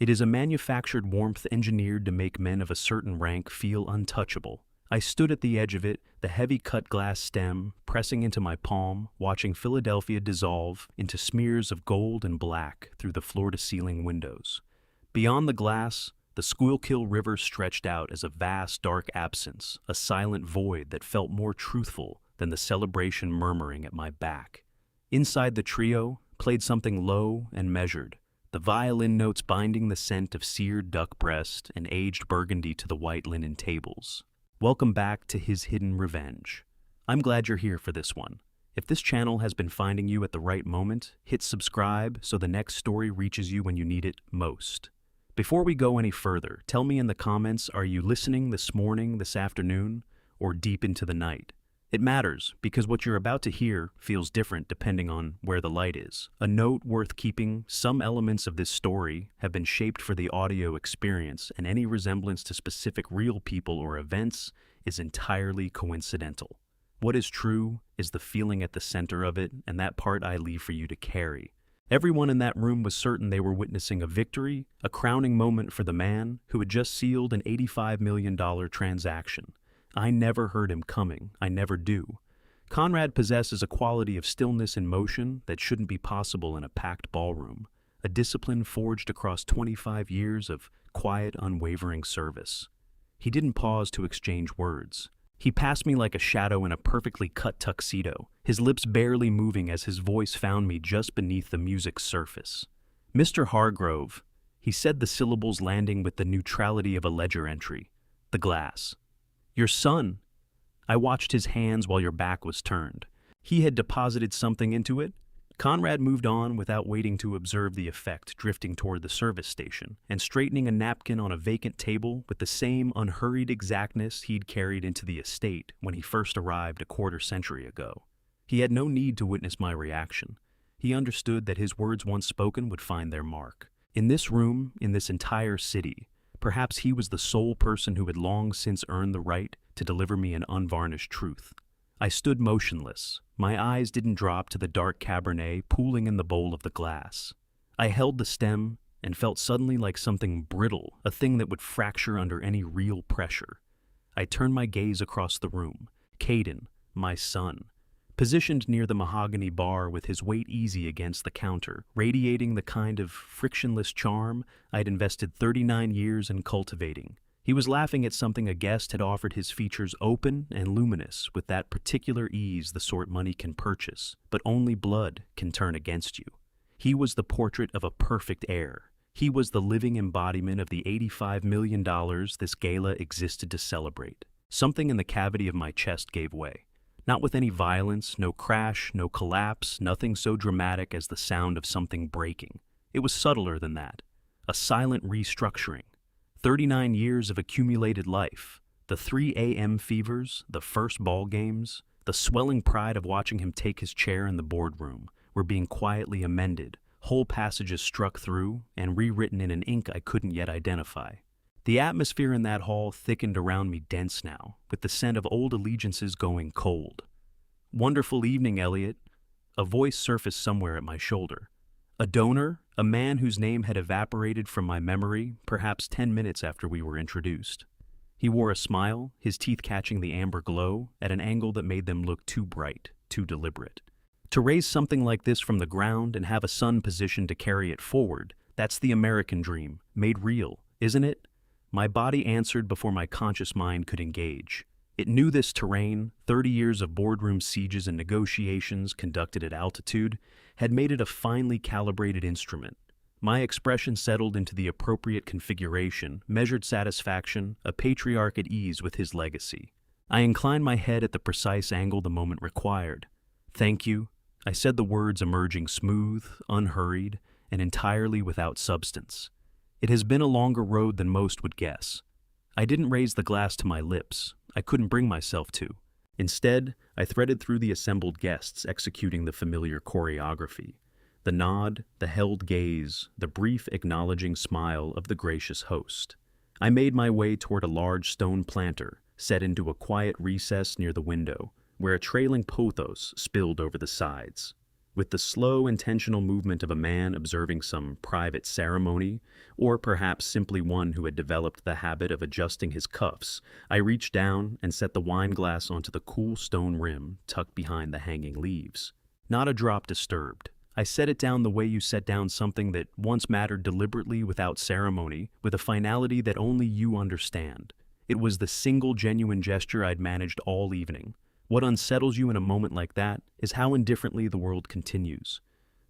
It is a manufactured warmth engineered to make men of a certain rank feel untouchable. I stood at the edge of it, the heavy cut glass stem pressing into my palm, watching Philadelphia dissolve into smears of gold and black through the floor-to-ceiling windows. Beyond the glass, the Schuylkill River stretched out as a vast, dark absence, a silent void that felt more truthful than the celebration murmuring at my back. Inside the trio played something low and measured, the violin notes binding the scent of seared duck breast and aged burgundy to the white linen tables. Welcome back to His Hidden Revenge. I'm glad you're here for this one. If this channel has been finding you at the right moment, hit subscribe so the next story reaches you when you need it most. Before we go any further, tell me in the comments, are you listening this morning, this afternoon, or deep into the night? It matters because what you're about to hear feels different depending on where the light is. A note worth keeping: some elements of this story have been shaped for the audio experience, and any resemblance to specific real people or events is entirely coincidental. What is true is the feeling at the center of it, and that part I leave for you to carry. Everyone in that room was certain they were witnessing a victory, a crowning moment for the man who had just sealed an $85 million transaction. I never heard him coming. I never do. Conrad possesses a quality of stillness and motion that shouldn't be possible in a packed ballroom, a discipline forged across 25 years of quiet, unwavering service. He didn't pause to exchange words. He passed me like a shadow in a perfectly cut tuxedo, his lips barely moving as his voice found me just beneath the music's surface. "Mr. Hargrove," he said, the syllables landing with the neutrality of a ledger entry. "The glass. Your son." I watched his hands while your back was turned. He had deposited something into it. Conrad moved on without waiting to observe the effect, drifting toward the service station and straightening a napkin on a vacant table with the same unhurried exactness he'd carried into the estate when he first arrived a quarter-century ago. He had no need to witness my reaction. He understood that his words once spoken would find their mark. In this room, in this entire city, perhaps he was the sole person who had long since earned the right to deliver me an unvarnished truth. I stood motionless. My eyes didn't drop to the dark Cabernet pooling in the bowl of the glass. I held the stem and felt suddenly like something brittle, a thing that would fracture under any real pressure. I turned my gaze across the room. Caden, my son, positioned near the mahogany bar with his weight easy against the counter, radiating the kind of frictionless charm I'd invested 39 years in cultivating. He was laughing at something a guest had offered, his features open and luminous with that particular ease, the sort money can purchase, but only blood can turn against you. He was the portrait of a perfect heir. He was the living embodiment of the $85 million this gala existed to celebrate. Something in the cavity of my chest gave way. Not with any violence, no crash, no collapse, nothing so dramatic as the sound of something breaking. It was subtler than that. A silent restructuring. 39 years of accumulated life, the 3 a.m. fevers, the first ball games, the swelling pride of watching him take his chair in the boardroom were being quietly amended, whole passages struck through and rewritten in an ink I couldn't yet identify. The atmosphere in that hall thickened around me, dense now, with the scent of old allegiances going cold. "Wonderful evening, Elliot." A voice surfaced somewhere at my shoulder. A donor, a man whose name had evaporated from my memory perhaps 10 minutes after we were introduced. He wore a smile, his teeth catching the amber glow at an angle that made them look too bright, too deliberate. To raise something like this from the ground and have a son positioned to carry it forward, that's the American dream, made real, isn't it? My body answered before my conscious mind could engage. It knew this terrain. 30 years of boardroom sieges and negotiations conducted at altitude had made it a finely calibrated instrument. My expression settled into the appropriate configuration, measured satisfaction, a patriarch at ease with his legacy. I inclined my head at the precise angle the moment required. "Thank you," I said, the words emerging smooth, unhurried, and entirely without substance. It has been a longer road than most would guess. I didn't raise the glass to my lips. I couldn't bring myself to. Instead, I threaded through the assembled guests, executing the familiar choreography. The nod, the held gaze, the brief acknowledging smile of the gracious host. I made my way toward a large stone planter, set into a quiet recess near the window, where a trailing pothos spilled over the sides. With the slow, intentional movement of a man observing some private ceremony, or perhaps simply one who had developed the habit of adjusting his cuffs, I reached down and set the wine glass onto the cool stone rim tucked behind the hanging leaves. Not a drop disturbed. I set it down the way you set down something that once mattered, deliberately, without ceremony, with a finality that only you understand. It was the single genuine gesture I'd managed all evening. What unsettles you in a moment like that is how indifferently the world continues.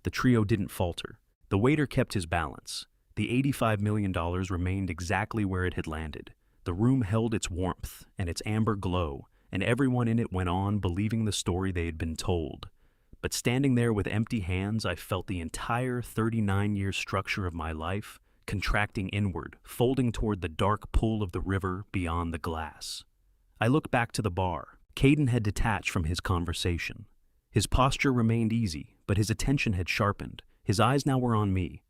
The trio didn't falter. The waiter kept his balance. The $85 million remained exactly where it had landed. The room held its warmth and its amber glow, and everyone in it went on believing the story they had been told. But standing there with empty hands, I felt the entire 39-year structure of my life contracting inward, folding toward the dark pool of the river beyond the glass. I looked back to the bar. Caden had detached from his conversation. His posture remained easy, but his attention had sharpened. His eyes now were on me.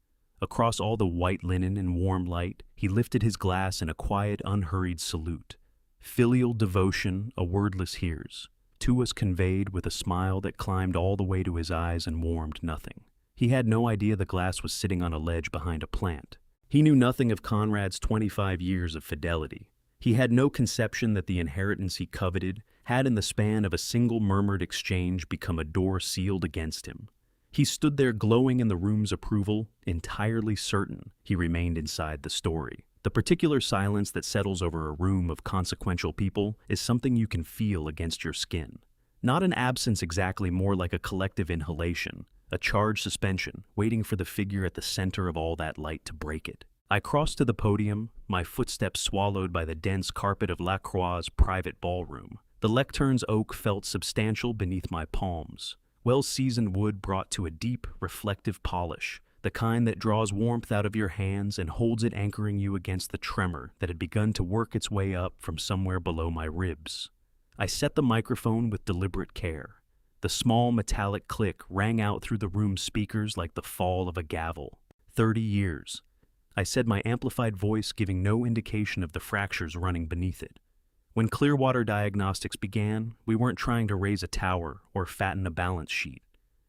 Across all the white linen and warm light, he lifted his glass in a quiet, unhurried salute. Filial devotion a wordless hears, to us conveyed with a smile that climbed all the way to his eyes and warmed nothing. He had no idea the glass was sitting on a ledge behind a plant. He knew nothing of Conrad's 25 years of fidelity. He had no conception that the inheritance he coveted had, in the span of a single murmured exchange, become a door sealed against him. He stood there glowing in the room's approval, entirely certain he remained inside the story. The particular silence that settles over a room of consequential people is something you can feel against your skin. Not an absence exactly, more like a collective inhalation, a charged suspension, waiting for the figure at the center of all that light to break it. I crossed to the podium, my footsteps swallowed by the dense carpet of Lacroix's private ballroom. The lectern's oak felt substantial beneath my palms. Well-seasoned wood brought to a deep, reflective polish, the kind that draws warmth out of your hands and holds it anchoring you against the tremor that had begun to work its way up from somewhere below my ribs. I set the microphone with deliberate care. The small metallic click rang out through the room's speakers like the fall of a gavel. 30 years. I said, my amplified voice giving no indication of the fractures running beneath it. When Clearwater Diagnostics began, we weren't trying to raise a tower or fatten a balance sheet.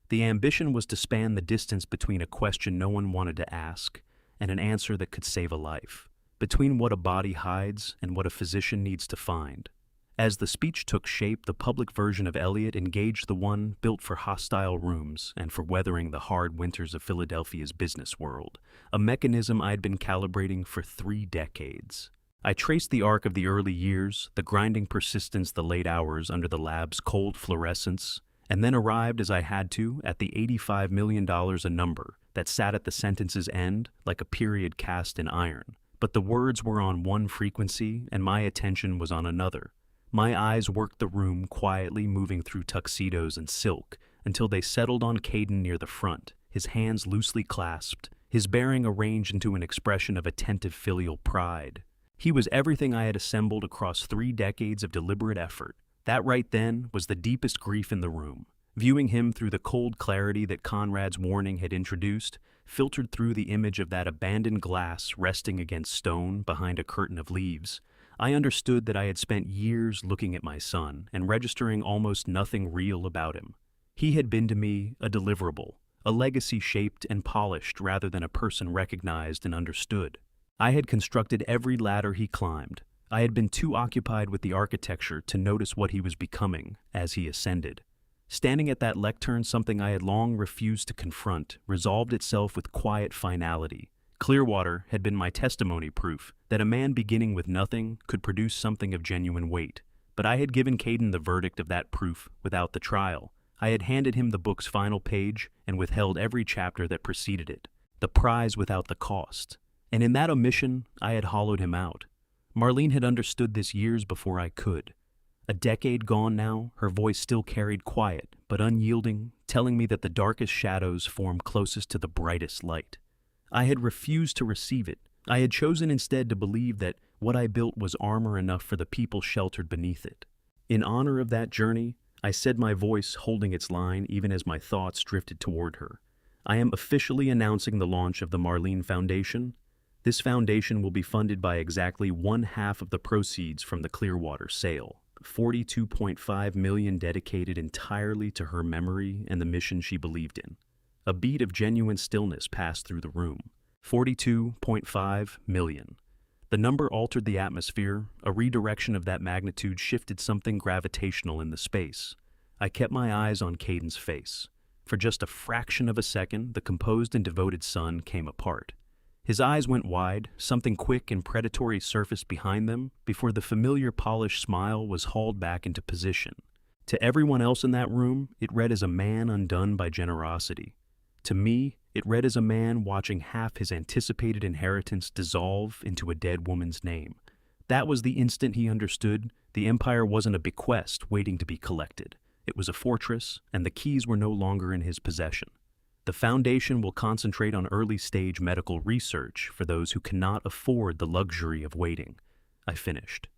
The ambition was to span the distance between a question no one wanted to ask and an answer that could save a life, between what a body hides and what a physician needs to find. As the speech took shape, the public version of Eliot engaged the one built for hostile rooms and for weathering the hard winters of Philadelphia's business world, a mechanism I'd been calibrating for 3 decades. I traced the arc of the early years, the grinding persistence, the late hours under the lab's cold fluorescence, and then arrived, as I had to, at the $85 million, a number that sat at the sentence's end like a period cast in iron. But the words were on one frequency and my attention was on another. My eyes worked the room, quietly moving through tuxedos and silk, until they settled on Caden near the front, his hands loosely clasped, his bearing arranged into an expression of attentive filial pride. He was everything I had assembled across 3 decades of deliberate effort. That right then was the deepest grief in the room. Viewing him through the cold clarity that Conrad's warning had introduced, filtered through the image of that abandoned glass resting against stone behind a curtain of leaves, I understood that I had spent years looking at my son and registering almost nothing real about him. He had been to me a deliverable, a legacy shaped and polished rather than a person recognized and understood. I had constructed every ladder he climbed. I had been too occupied with the architecture to notice what he was becoming as he ascended. Standing at that lectern, something I had long refused to confront resolved itself with quiet finality. Clearwater had been my testimony proof that a man beginning with nothing could produce something of genuine weight. But I had given Caden the verdict of that proof without the trial. I had handed him the book's final page and withheld every chapter that preceded it, the prize without the cost. And in that omission, I had hollowed him out. Marlene had understood this years before I could. A decade gone now, her voice still carried quiet but unyielding, telling me that the darkest shadows form closest to the brightest light. I had refused to receive it. I had chosen instead to believe that what I built was armor enough for the people sheltered beneath it. In honor of that journey, I said, my voice holding its line even as my thoughts drifted toward her, I am officially announcing the launch of the Marlene Foundation. This foundation will be funded by exactly 1/2 of the proceeds from the Clearwater sale. 42.5 million dedicated entirely to her memory and the mission she believed in. A beat of genuine stillness passed through the room. 42.5 million. The number altered the atmosphere. A redirection of that magnitude shifted something gravitational in the space. I kept my eyes on Caden's face. For just a fraction of a second, the composed and devoted son came apart. His eyes went wide, something quick and predatory surfaced behind them before the familiar polished smile was hauled back into position. To everyone else in that room, it read as a man undone by generosity. To me, it read as a man watching half his anticipated inheritance dissolve into a dead woman's name. That was the instant he understood the empire wasn't a bequest waiting to be collected. It was a fortress, and the keys were no longer in his possession. The Foundation will concentrate on early-stage medical research for those who cannot afford the luxury of waiting. I finished.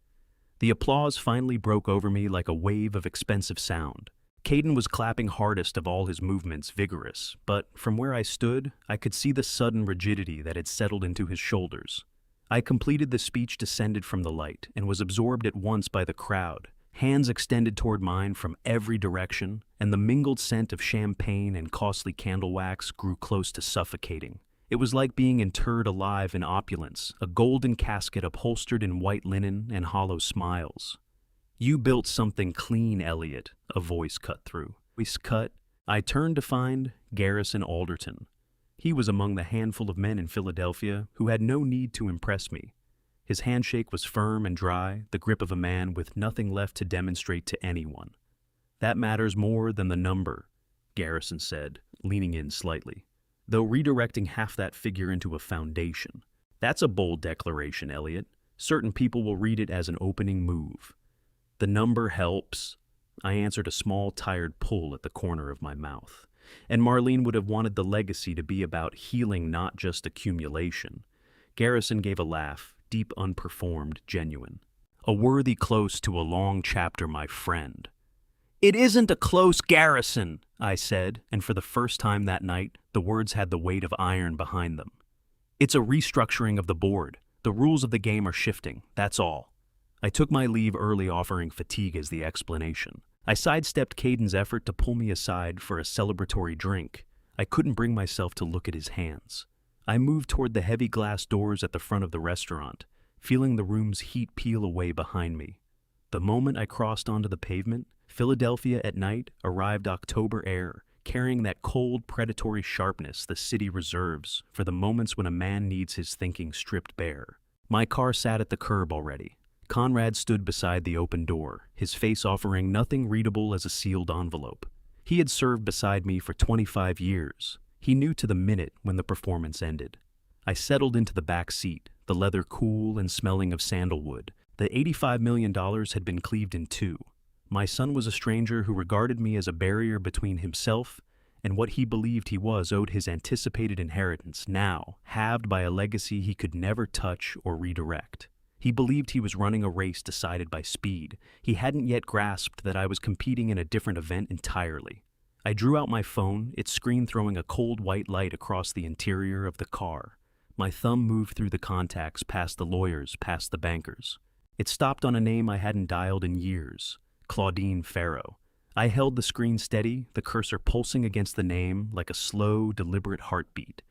The applause finally broke over me like a wave of expensive sound. Caden was clapping hardest of all his movements, vigorous, but from where I stood, I could see the sudden rigidity that had settled into his shoulders. I completed the speech descended from the light and was absorbed at once by the crowd. Hands extended toward mine from every direction, and the mingled scent of champagne and costly candle wax grew close to suffocating. It was like being interred alive in opulence, a golden casket upholstered in white linen and hollow smiles. "You built something clean, Elliot," a voice cut through. I turned to find Garrison Alderton. He was among the handful of men in Philadelphia who had no need to impress me. His handshake was firm and dry, the grip of a man with nothing left to demonstrate to anyone. "That matters more than the number," Garrison said, leaning in slightly, though redirecting half that figure into a foundation. "That's a bold declaration, Elliot. Certain people will read it as an opening move." "The number helps," I answered, a small, tired pull at the corner of my mouth. "And Marlene would have wanted the legacy to be about healing, not just accumulation." Garrison gave a laugh. Deep, unperformed, genuine. "A worthy close to a long chapter, my friend." "It isn't a close, Garrison," I said, and for the first time that night, the words had the weight of iron behind them. "It's a restructuring of the board. The rules of the game are shifting, that's all." I took my leave early, offering fatigue as the explanation. I sidestepped Caden's effort to pull me aside for a celebratory drink. I couldn't bring myself to look at his hands. I moved toward the heavy glass doors at the front of the restaurant, feeling the room's heat peel away behind me. The moment I crossed onto the pavement, Philadelphia at night arrived October air, carrying that cold, predatory sharpness the city reserves for the moments when a man needs his thinking stripped bare. My car sat at the curb already. Conrad stood beside the open door, his face offering nothing readable as a sealed envelope. He had served beside me for 25 years. He knew to the minute when the performance ended. I settled into the back seat, the leather cool and smelling of sandalwood. The $85 million had been cleaved in two. My son was a stranger who regarded me as a barrier between himself and what he believed he was owed his anticipated inheritance, now halved by a legacy he could never touch or redirect. He believed he was running a race decided by speed. He hadn't yet grasped that I was competing in a different event entirely. I drew out my phone, its screen throwing a cold white light across the interior of the car. My thumb moved through the contacts, past the lawyers, past the bankers. It stopped on a name I hadn't dialed in years, Claudine Farrow. I held the screen steady, the cursor pulsing against the name like a slow, deliberate heartbeat.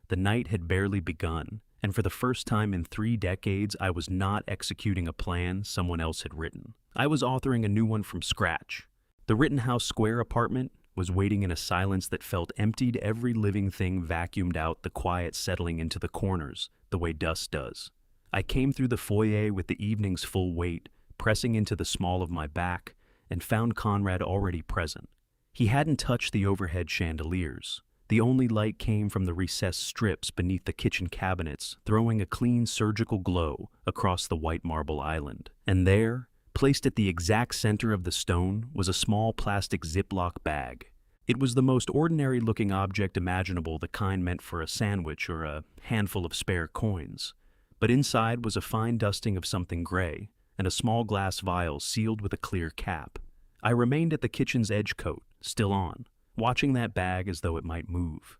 The night had barely begun, and for the first time in 3 decades, I was not executing a plan someone else had written. I was authoring a new one from scratch. The Rittenhouse Square apartment was waiting in a silence that felt emptied, every living thing vacuumed out, the quiet settling into the corners, the way dust does. I came through the foyer with the evening's full weight, pressing into the small of my back, and found Conrad already present. He hadn't touched the overhead chandeliers. The only light came from the recessed strips beneath the kitchen cabinets, throwing a clean surgical glow across the white marble island. And there, placed at the exact center of the stone, was a small plastic Ziploc bag. It was the most ordinary-looking object imaginable, the kind meant for a sandwich or a handful of spare coins. But inside was a fine dusting of something gray, and a small glass vial sealed with a clear cap. I remained at the kitchen's edge coat, still on, watching that bag as though it might move.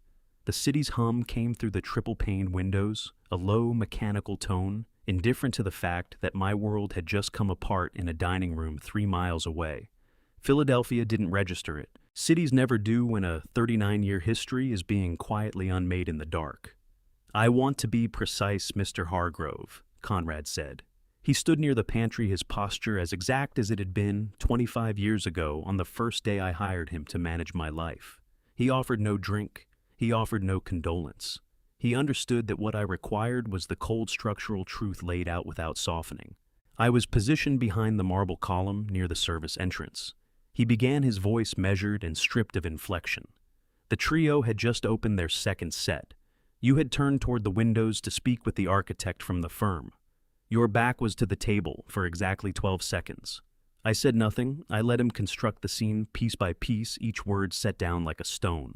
The city's hum came through the triple-paned windows, a low, mechanical tone, indifferent to the fact that my world had just come apart in a dining room 3 miles away. Philadelphia didn't register it. Cities never do when a 39-year history is being quietly unmade in the dark. "I want to be precise, Mr. Hargrove," Conrad said. He stood near the pantry, his posture as exact as it had been 25 years ago on the first day I hired him to manage my life. He offered no drink. He offered no condolence. He understood that what I required was the cold structural truth laid out without softening. I was positioned behind the marble column near the service entrance. He began, his voice measured and stripped of inflection. The trio had just opened their second set. You had turned toward the windows to speak with the architect from the firm. Your back was to the table for exactly 12 seconds. I said nothing. I let him construct the scene piece by piece, each word set down like a stone.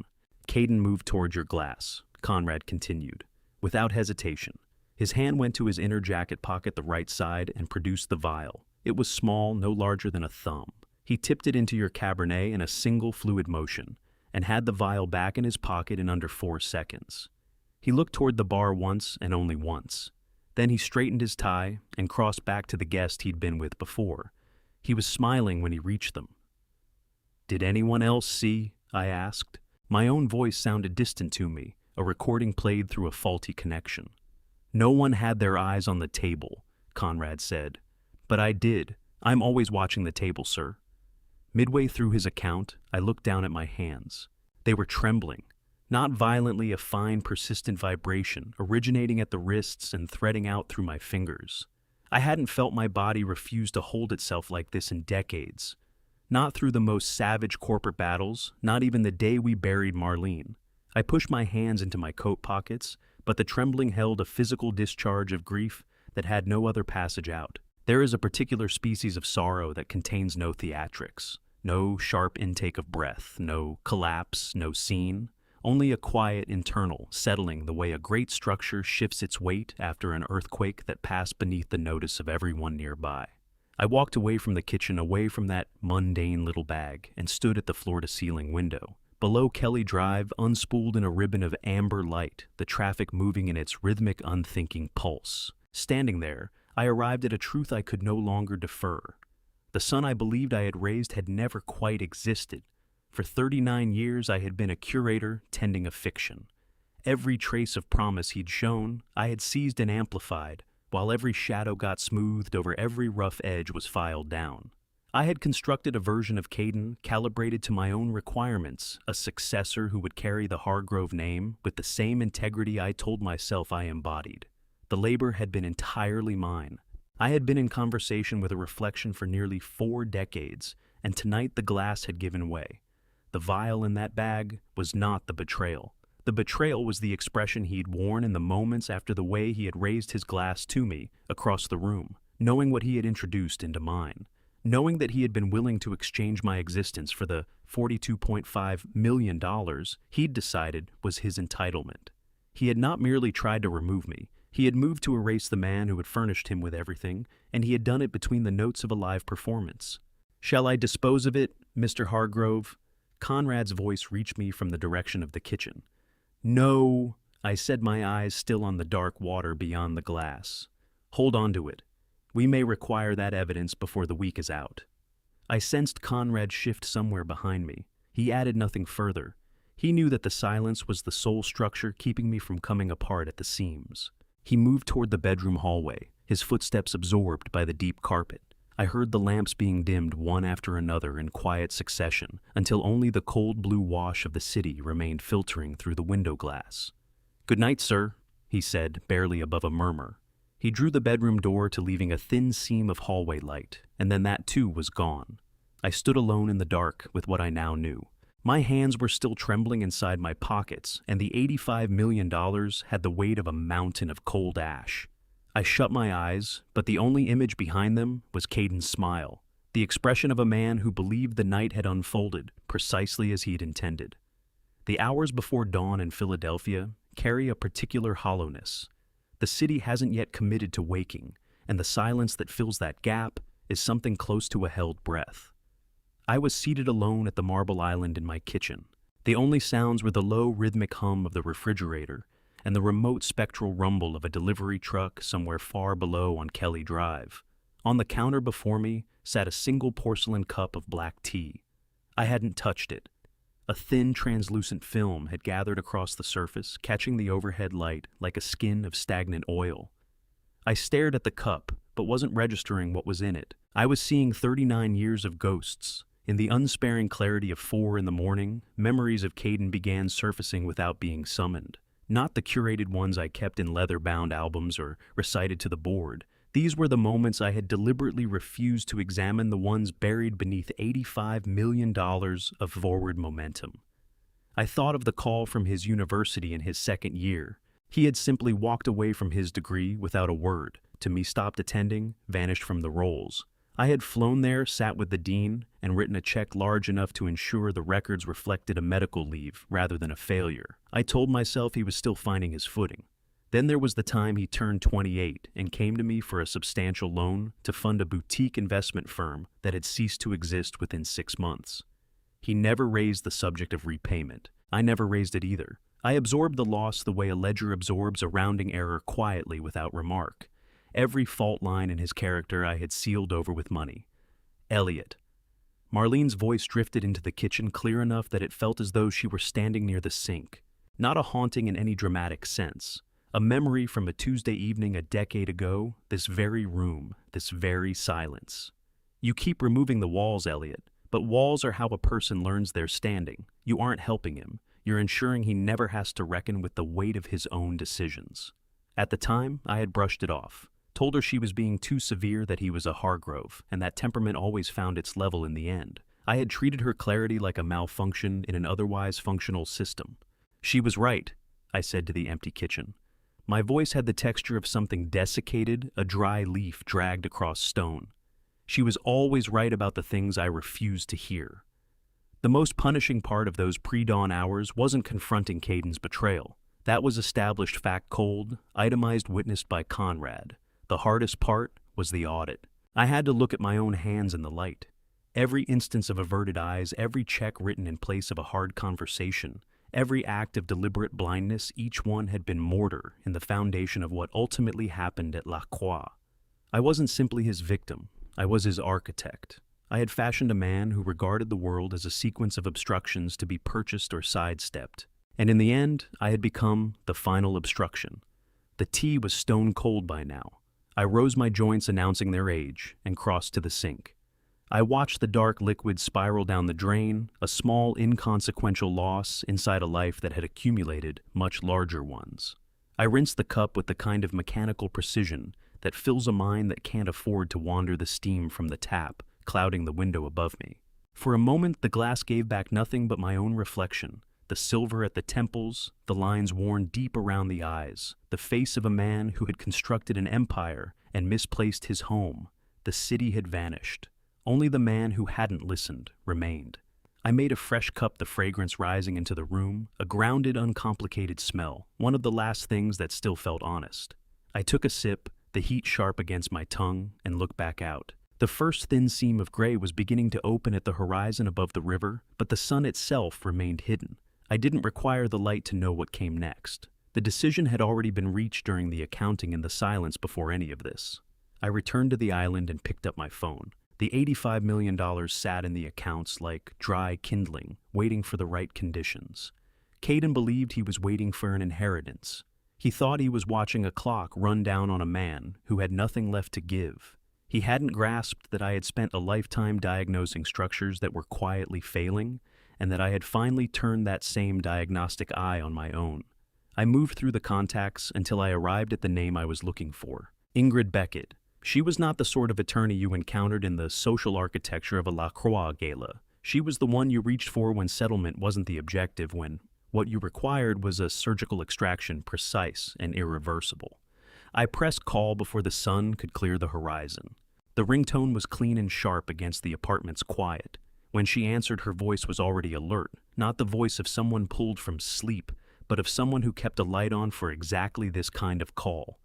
"Caden moved toward your glass," Conrad continued, without hesitation. His hand went to his inner jacket pocket, the right side, and produced the vial. It was small, no larger than a thumb. He tipped it into your Cabernet in a single fluid motion, and had the vial back in his pocket in under 4 seconds. He looked toward the bar once and only once. Then he straightened his tie and crossed back to the guest he'd been with before. He was smiling when he reached them. "Did anyone else see?" I asked. My own voice sounded distant to me, a recording played through a faulty connection. "No one had their eyes on the table," Conrad said. "But I did. I'm always watching the table, sir." Midway through his account, I looked down at my hands. They were trembling. Not violently, a fine, persistent vibration, originating at the wrists and threading out through my fingers. I hadn't felt my body refuse to hold itself like this in decades. Not through the most savage corporate battles, not even the day we buried Marlene. I pushed my hands into my coat pockets, but the trembling held a physical discharge of grief that had no other passage out. There is a particular species of sorrow that contains no theatrics, no sharp intake of breath, no collapse, no scene. Only a quiet internal settling the way a great structure shifts its weight after an earthquake that passed beneath the notice of everyone nearby. I walked away from the kitchen, away from that mundane little bag, and stood at the floor-to-ceiling window. Below Kelly Drive, unspooled in a ribbon of amber light, the traffic moving in its rhythmic, unthinking pulse. Standing there, I arrived at a truth I could no longer defer. The son I believed I had raised had never quite existed. For 39 years, I had been a curator tending a fiction. Every trace of promise he'd shown, I had seized and amplified, while every shadow got smoothed over, every rough edge was filed down. I had constructed a version of Caden calibrated to my own requirements, a successor who would carry the Hargrove name with the same integrity I told myself I embodied. The labor had been entirely mine. I had been in conversation with a reflection for nearly 4 decades, and tonight the glass had given way. The vial in that bag was not the betrayal. The betrayal was the expression he'd worn in the moments after the way he had raised his glass to me across the room, knowing what he had introduced into mine, knowing that he had been willing to exchange my existence for the $42.5 million he'd decided was his entitlement. He had not merely tried to remove me. He had moved to erase the man who had furnished him with everything, and he had done it between the notes of a live performance. "Shall I dispose of it, Mr. Hargrove?" Conrad's voice reached me from the direction of the kitchen. "No," I said, my eyes still on the dark water beyond the glass. "Hold on to it. We may require that evidence before the week is out." I sensed Conrad shift somewhere behind me. He added nothing further. He knew that the silence was the sole structure keeping me from coming apart at the seams. He moved toward the bedroom hallway, his footsteps absorbed by the deep carpet. I heard the lamps being dimmed one after another in quiet succession, until only the cold blue wash of the city remained filtering through the window glass. "Good night, sir," he said, barely above a murmur. He drew the bedroom door to leaving a thin seam of hallway light, and then that too was gone. I stood alone in the dark with what I now knew. My hands were still trembling inside my pockets, and the $85 million had the weight of a mountain of cold ash. I shut my eyes, but the only image behind them was Caden's smile, the expression of a man who believed the night had unfolded precisely as he'd intended. The hours before dawn in Philadelphia carry a particular hollowness. The city hasn't yet committed to waking, and the silence that fills that gap is something close to a held breath. I was seated alone at the marble island in my kitchen. The only sounds were the low, rhythmic hum of the refrigerator and the remote spectral rumble of a delivery truck somewhere far below on Kelly Drive. On the counter before me sat a single porcelain cup of black tea. I hadn't touched it. A thin, translucent film had gathered across the surface, catching the overhead light like a skin of stagnant oil. I stared at the cup, but wasn't registering what was in it. I was seeing 39 years of ghosts. In the unsparing clarity of 4 in the morning, memories of Caden began surfacing without being summoned. Not the curated ones I kept in leather-bound albums or recited to the board. These were the moments I had deliberately refused to examine, the ones buried beneath $85 million of forward momentum. I thought of the call from his university in his second year. He had simply walked away from his degree without a word. To me, stopped attending, vanished from the rolls. I had flown there, sat with the dean, and written a check large enough to ensure the records reflected a medical leave rather than a failure. I told myself he was still finding his footing. Then there was the time he turned 28 and came to me for a substantial loan to fund a boutique investment firm that had ceased to exist within 6 months. He never raised the subject of repayment. I never raised it either. I absorbed the loss the way a ledger absorbs a rounding error quietly without remark. Every fault line in his character I had sealed over with money. Elliot. Marlene's voice drifted into the kitchen clear enough that it felt as though she were standing near the sink. Not a haunting in any dramatic sense. A memory from a Tuesday evening a decade ago, this very room, this very silence. You keep removing the walls, Elliot, but walls are how a person learns their standing. You aren't helping him. You're ensuring he never has to reckon with the weight of his own decisions. At the time, I had brushed it off. Told her she was being too severe, that he was a Hargrove, and that temperament always found its level in the end. I had treated her clarity like a malfunction in an otherwise functional system. She was right, I said to the empty kitchen. My voice had the texture of something desiccated, a dry leaf dragged across stone. She was always right about the things I refused to hear. The most punishing part of those pre-dawn hours wasn't confronting Caden's betrayal. That was established fact cold, itemized, witnessed by Conrad. The hardest part was the audit. I had to look at my own hands in the light. Every instance of averted eyes, every check written in place of a hard conversation, every act of deliberate blindness, each one had been mortar in the foundation of what ultimately happened at La Croix. I wasn't simply his victim. I was his architect. I had fashioned a man who regarded the world as a sequence of obstructions to be purchased or sidestepped. And in the end, I had become the final obstruction. The tea was stone cold by now. I rose my joints announcing their age and crossed to the sink. I watched the dark liquid spiral down the drain, a small inconsequential loss inside a life that had accumulated much larger ones. I rinsed the cup with the kind of mechanical precision that fills a mind that can't afford to wander the steam from the tap, clouding the window above me. For a moment, the glass gave back nothing but my own reflection. The silver at the temples, the lines worn deep around the eyes, the face of a man who had constructed an empire and misplaced his home. The city had vanished. Only the man who hadn't listened remained. I made a fresh cup, the fragrance rising into the room, a grounded, uncomplicated smell, one of the last things that still felt honest. I took a sip, the heat sharp against my tongue, and looked back out. The first thin seam of gray was beginning to open at the horizon above the river, but the sun itself remained hidden. I didn't require the light to know what came next. The decision had already been reached during the accounting and the silence before any of this. I returned to the island and picked up my phone. The $85 million sat in the accounts like dry kindling, waiting for the right conditions. Caden believed he was waiting for an inheritance. He thought he was watching a clock run down on a man who had nothing left to give. He hadn't grasped that I had spent a lifetime diagnosing structures that were quietly failing, and that I had finally turned that same diagnostic eye on my own. I moved through the contacts until I arrived at the name I was looking for. Ingrid Beckett. She was not the sort of attorney you encountered in the social architecture of a La Croix gala. She was the one you reached for when settlement wasn't the objective, when what you required was a surgical extraction precise and irreversible. I pressed call before the sun could clear the horizon. The ringtone was clean and sharp against the apartment's quiet. When she answered, her voice was already alert, not the voice of someone pulled from sleep, but of someone who kept a light on for exactly this kind of call.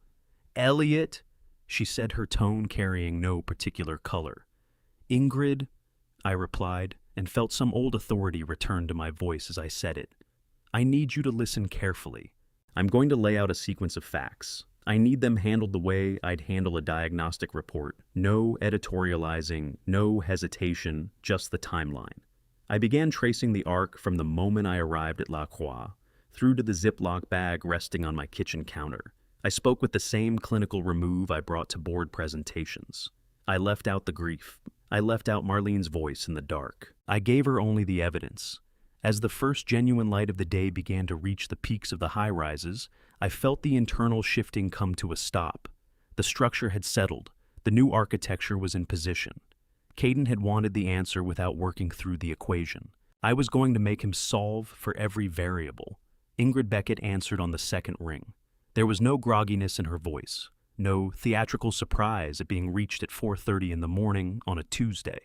"Elliot," she said, her tone carrying no particular color. "Ingrid," I replied, and felt some old authority return to my voice as I said it. "I need you to listen carefully. I'm going to lay out a sequence of facts. I need them handled the way I'd handle a diagnostic report. No editorializing, no hesitation, just the timeline. I began tracing the arc from the moment I arrived at La Croix, through to the Ziploc bag resting on my kitchen counter. I spoke with the same clinical remove I brought to board presentations. I left out the grief. I left out Marlene's voice in the dark. I gave her only the evidence. As the first genuine light of the day began to reach the peaks of the high-rises, I felt the internal shifting come to a stop. The structure had settled. The new architecture was in position. Caden had wanted the answer without working through the equation. I was going to make him solve for every variable. Ingrid Beckett answered on the second ring. There was no grogginess in her voice, no theatrical surprise at being reached at 4:30 in the morning on a Tuesday.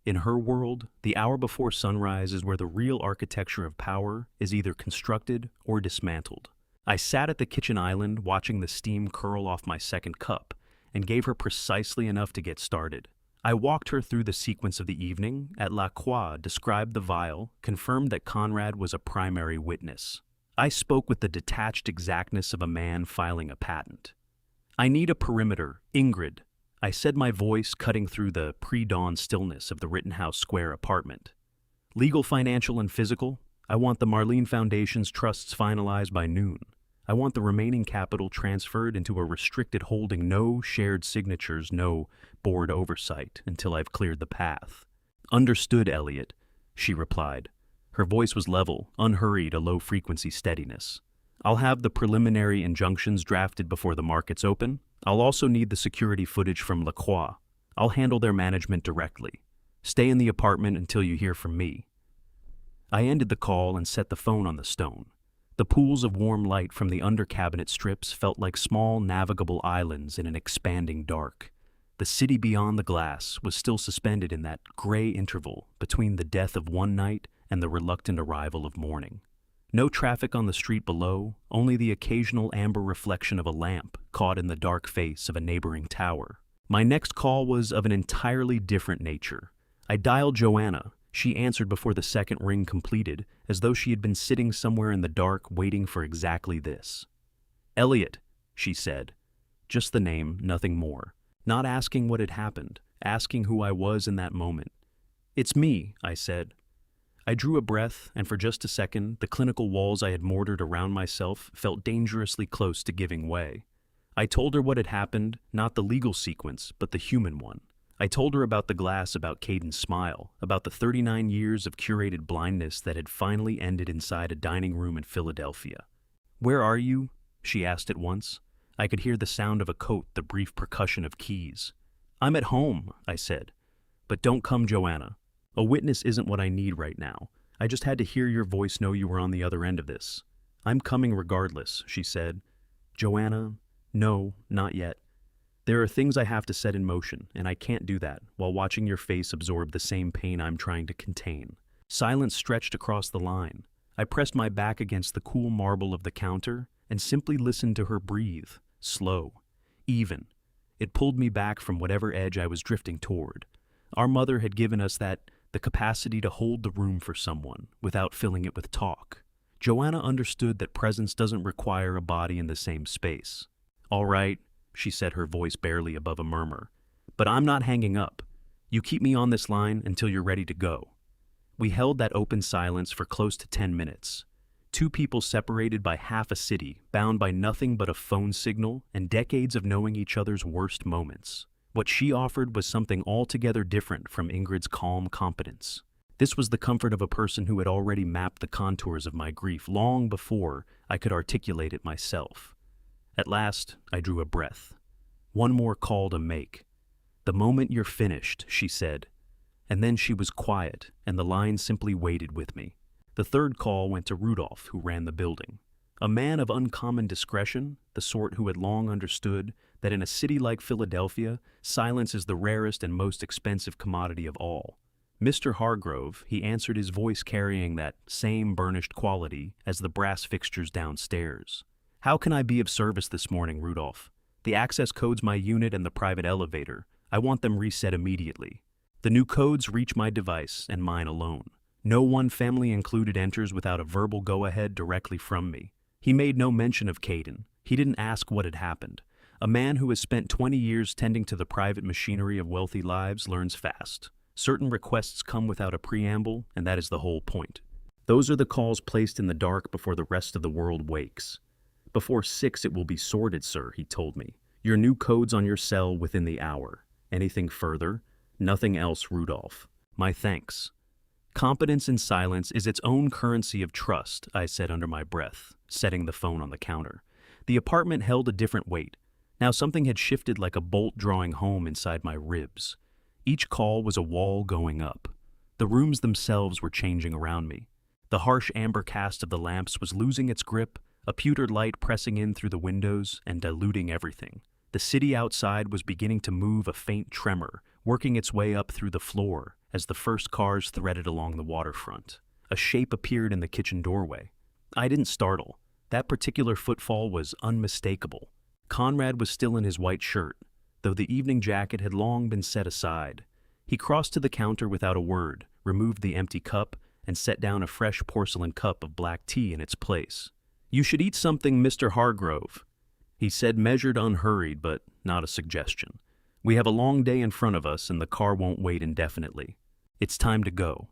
In her world, the hour before sunrise is where the real architecture of power is either constructed or dismantled. I sat at the kitchen island watching the steam curl off my second cup and gave her precisely enough to get started. I walked her through the sequence of the evening at La Croix, described the vial, confirmed that Conrad was a primary witness. I spoke with the detached exactness of a man filing a patent. I need a perimeter, Ingrid. I said, my voice cutting through the pre-dawn stillness of the Rittenhouse Square apartment. Legal, financial, and physical. I want the Marlene Foundation's trusts finalized by noon. I want the remaining capital transferred into a restricted holding, no shared signatures, no board oversight until I've cleared the path. Understood, Elliot, she replied. Her voice was level, unhurried, a low-frequency steadiness. I'll have the preliminary injunctions drafted before the markets open. I'll also need the security footage from La Croix. I'll handle their management directly. Stay in the apartment until you hear from me. I ended the call and set the phone on the stone. The pools of warm light from the under-cabinet strips felt like small navigable islands in an expanding dark. The city beyond the glass was still suspended in that gray interval between the death of one night and the reluctant arrival of morning. No traffic on the street below, only the occasional amber reflection of a lamp caught in the dark face of a neighboring tower. My next call was of an entirely different nature. I dialed Joanna. She answered before the second ring completed, as though she had been sitting somewhere in the dark waiting for exactly this. Elliot, she said. Just the name, nothing more. Not asking what had happened, asking who I was in that moment. It's me, I said. I drew a breath, and for just a second, the clinical walls I had mortared around myself felt dangerously close to giving way. I told her what had happened, not the legal sequence, but the human one. I told her about the glass, about Caden's smile, about the 39 years of curated blindness that had finally ended inside a dining room in Philadelphia. Where are you? She asked at once. I could hear the sound of a coat, the brief percussion of keys. I'm at home, I said. But don't come, Joanna. A witness isn't what I need right now. I just had to hear your voice know you were on the other end of this. I'm coming regardless, she said. Joanna, no, not yet. There are things I have to set in motion, and I can't do that while watching your face absorb the same pain I'm trying to contain. Silence stretched across the line. I pressed my back against the cool marble of the counter and simply listened to her breathe, slow, even. It pulled me back from whatever edge I was drifting toward. Our mother had given us the capacity to hold the room for someone without filling it with talk. Joanna understood that presence doesn't require a body in the same space. All right, she said, her voice barely above a murmur. But I'm not hanging up. You keep me on this line until you're ready to go. We held that open silence for close to 10 minutes. Two people separated by half a city, bound by nothing but a phone signal and decades of knowing each other's worst moments. What she offered was something altogether different from Ingrid's calm competence. This was the comfort of a person who had already mapped the contours of my grief long before I could articulate it myself. At last, I drew a breath. One more call to make. The moment you're finished, she said. And then she was quiet, and the line simply waited with me. The third call went to Rudolph, who ran the building. A man of uncommon discretion, the sort who had long understood that in a city like Philadelphia, silence is the rarest and most expensive commodity of all. Mr. Hargrove, he answered, his voice carrying that same burnished quality as the brass fixtures downstairs. How can I be of service this morning, Rudolph? The access code's my unit and the private elevator. I want them reset immediately. The new codes reach my device and mine alone. No one family included enters without a verbal go-ahead directly from me. He made no mention of Caden. He didn't ask what had happened. A man who has spent 20 years tending to the private machinery of wealthy lives learns fast. Certain requests come without a preamble, and that is the whole point. Those are the calls placed in the dark before the rest of the world wakes. Before 6 it will be sorted, sir, he told me. Your new codes on your cell within the hour. Anything further? Nothing else, Rudolph. My thanks. Competence in silence is its own currency of trust, I said under my breath, setting the phone on the counter. The apartment held a different weight. Now something had shifted like a bolt drawing home inside my ribs. Each call was a wall going up. The rooms themselves were changing around me. The harsh amber cast of the lamps was losing its grip, a pewtered light pressing in through the windows and diluting everything. The city outside was beginning to move, a faint tremor, working its way up through the floor as the first cars threaded along the waterfront. A shape appeared in the kitchen doorway. I didn't startle. That particular footfall was unmistakable. Conrad was still in his white shirt, though the evening jacket had long been set aside. He crossed to the counter without a word, removed the empty cup, and set down a fresh porcelain cup of black tea in its place. "You should eat something, Mr. Hargrove," he said, measured, unhurried, but not a suggestion. "We have a long day in front of us, and the car won't wait indefinitely. It's time to go."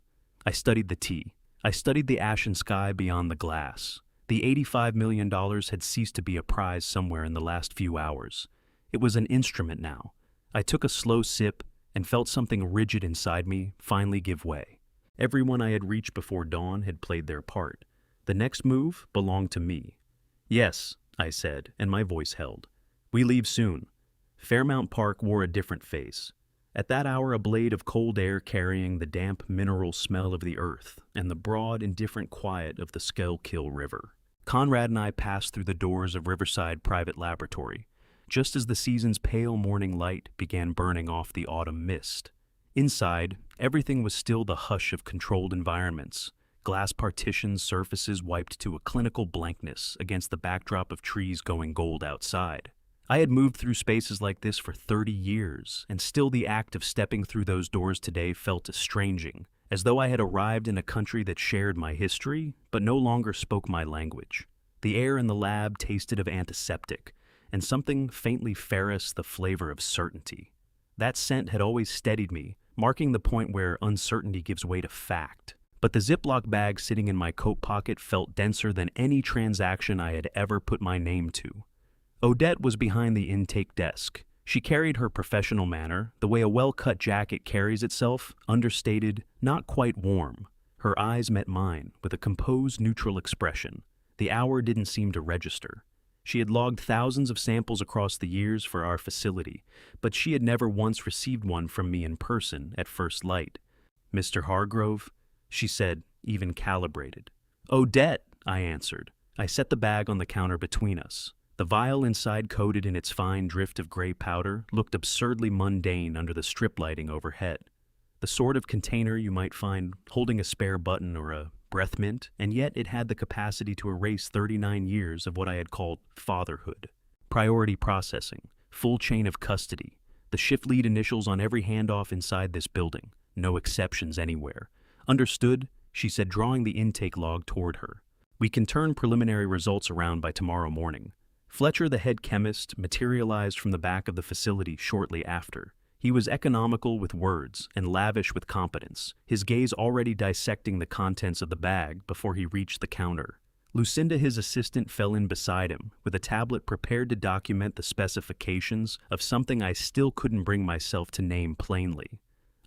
I studied the tea. I studied the ashen sky beyond the glass. The $85 million had ceased to be a prize somewhere in the last few hours. It was an instrument now. I took a slow sip and felt something rigid inside me finally give way. Everyone I had reached before dawn had played their part. The next move belonged to me. "Yes," I said, and my voice held. "We leave soon." Fairmount Park wore a different face. At that hour, a blade of cold air carrying the damp mineral smell of the earth and the broad, indifferent quiet of the Schuylkill River. Conrad and I passed through the doors of Riverside Private Laboratory, just as the season's pale morning light began burning off the autumn mist. Inside, everything was still the hush of controlled environments, glass partitions, surfaces wiped to a clinical blankness against the backdrop of trees going gold outside. I had moved through spaces like this for 30 years, and still the act of stepping through those doors today felt estranging, as though I had arrived in a country that shared my history, but no longer spoke my language. The air in the lab tasted of antiseptic, and something faintly ferrous, the flavor of certainty. That scent had always steadied me, marking the point where uncertainty gives way to fact. But the Ziploc bag sitting in my coat pocket felt denser than any transaction I had ever put my name to. Odette was behind the intake desk. She carried her professional manner, the way a well-cut jacket carries itself, understated, not quite warm. Her eyes met mine, with a composed, neutral expression. The hour didn't seem to register. She had logged thousands of samples across the years for our facility, but she had never once received one from me in person at first light. "Mr. Hargrove?" she said, even calibrated. "Odette," I answered. I set the bag on the counter between us. The vial inside, coated in its fine drift of gray powder, looked absurdly mundane under the strip lighting overhead. The sort of container you might find holding a spare button or a breath mint, and yet it had the capacity to erase 39 years of what I had called fatherhood. Priority processing, full chain of custody, the shift lead initials on every handoff inside this building, no exceptions anywhere. "Understood," she said, drawing the intake log toward her. "We can turn preliminary results around by tomorrow morning." Fletcher, the head chemist, materialized from the back of the facility shortly after. He was economical with words and lavish with competence, his gaze already dissecting the contents of the bag before he reached the counter. Lucinda, his assistant, fell in beside him, with a tablet prepared to document the specifications of something I still couldn't bring myself to name plainly.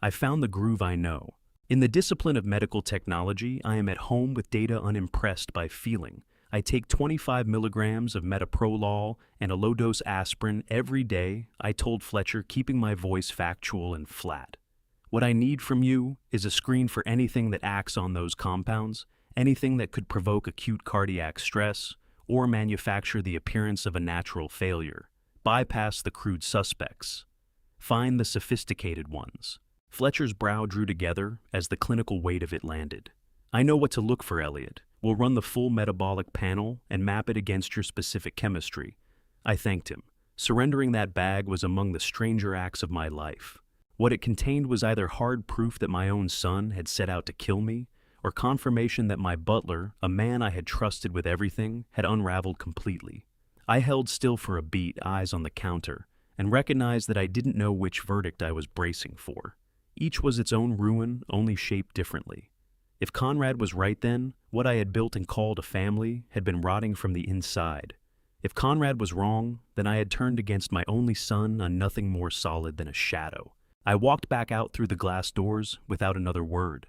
I found the groove I know. In the discipline of medical technology, I am at home with data unimpressed by feeling. I take 25 milligrams of metoprolol and a low-dose aspirin every day, I told Fletcher, keeping my voice factual and flat. What I need from you is a screen for anything that acts on those compounds, anything that could provoke acute cardiac stress or manufacture the appearance of a natural failure. Bypass the crude suspects. Find the sophisticated ones. Fletcher's brow drew together as the clinical weight of it landed. "I know what to look for, Elliot. We'll run the full metabolic panel and map it against your specific chemistry." I thanked him. Surrendering that bag was among the stranger acts of my life. What it contained was either hard proof that my own son had set out to kill me, or confirmation that my butler, a man I had trusted with everything, had unraveled completely. I held still for a beat, eyes on the counter, and recognized that I didn't know which verdict I was bracing for. Each was its own ruin, only shaped differently. If Conrad was right then, what I had built and called a family had been rotting from the inside. If Conrad was wrong, then I had turned against my only son on nothing more solid than a shadow. I walked back out through the glass doors without another word.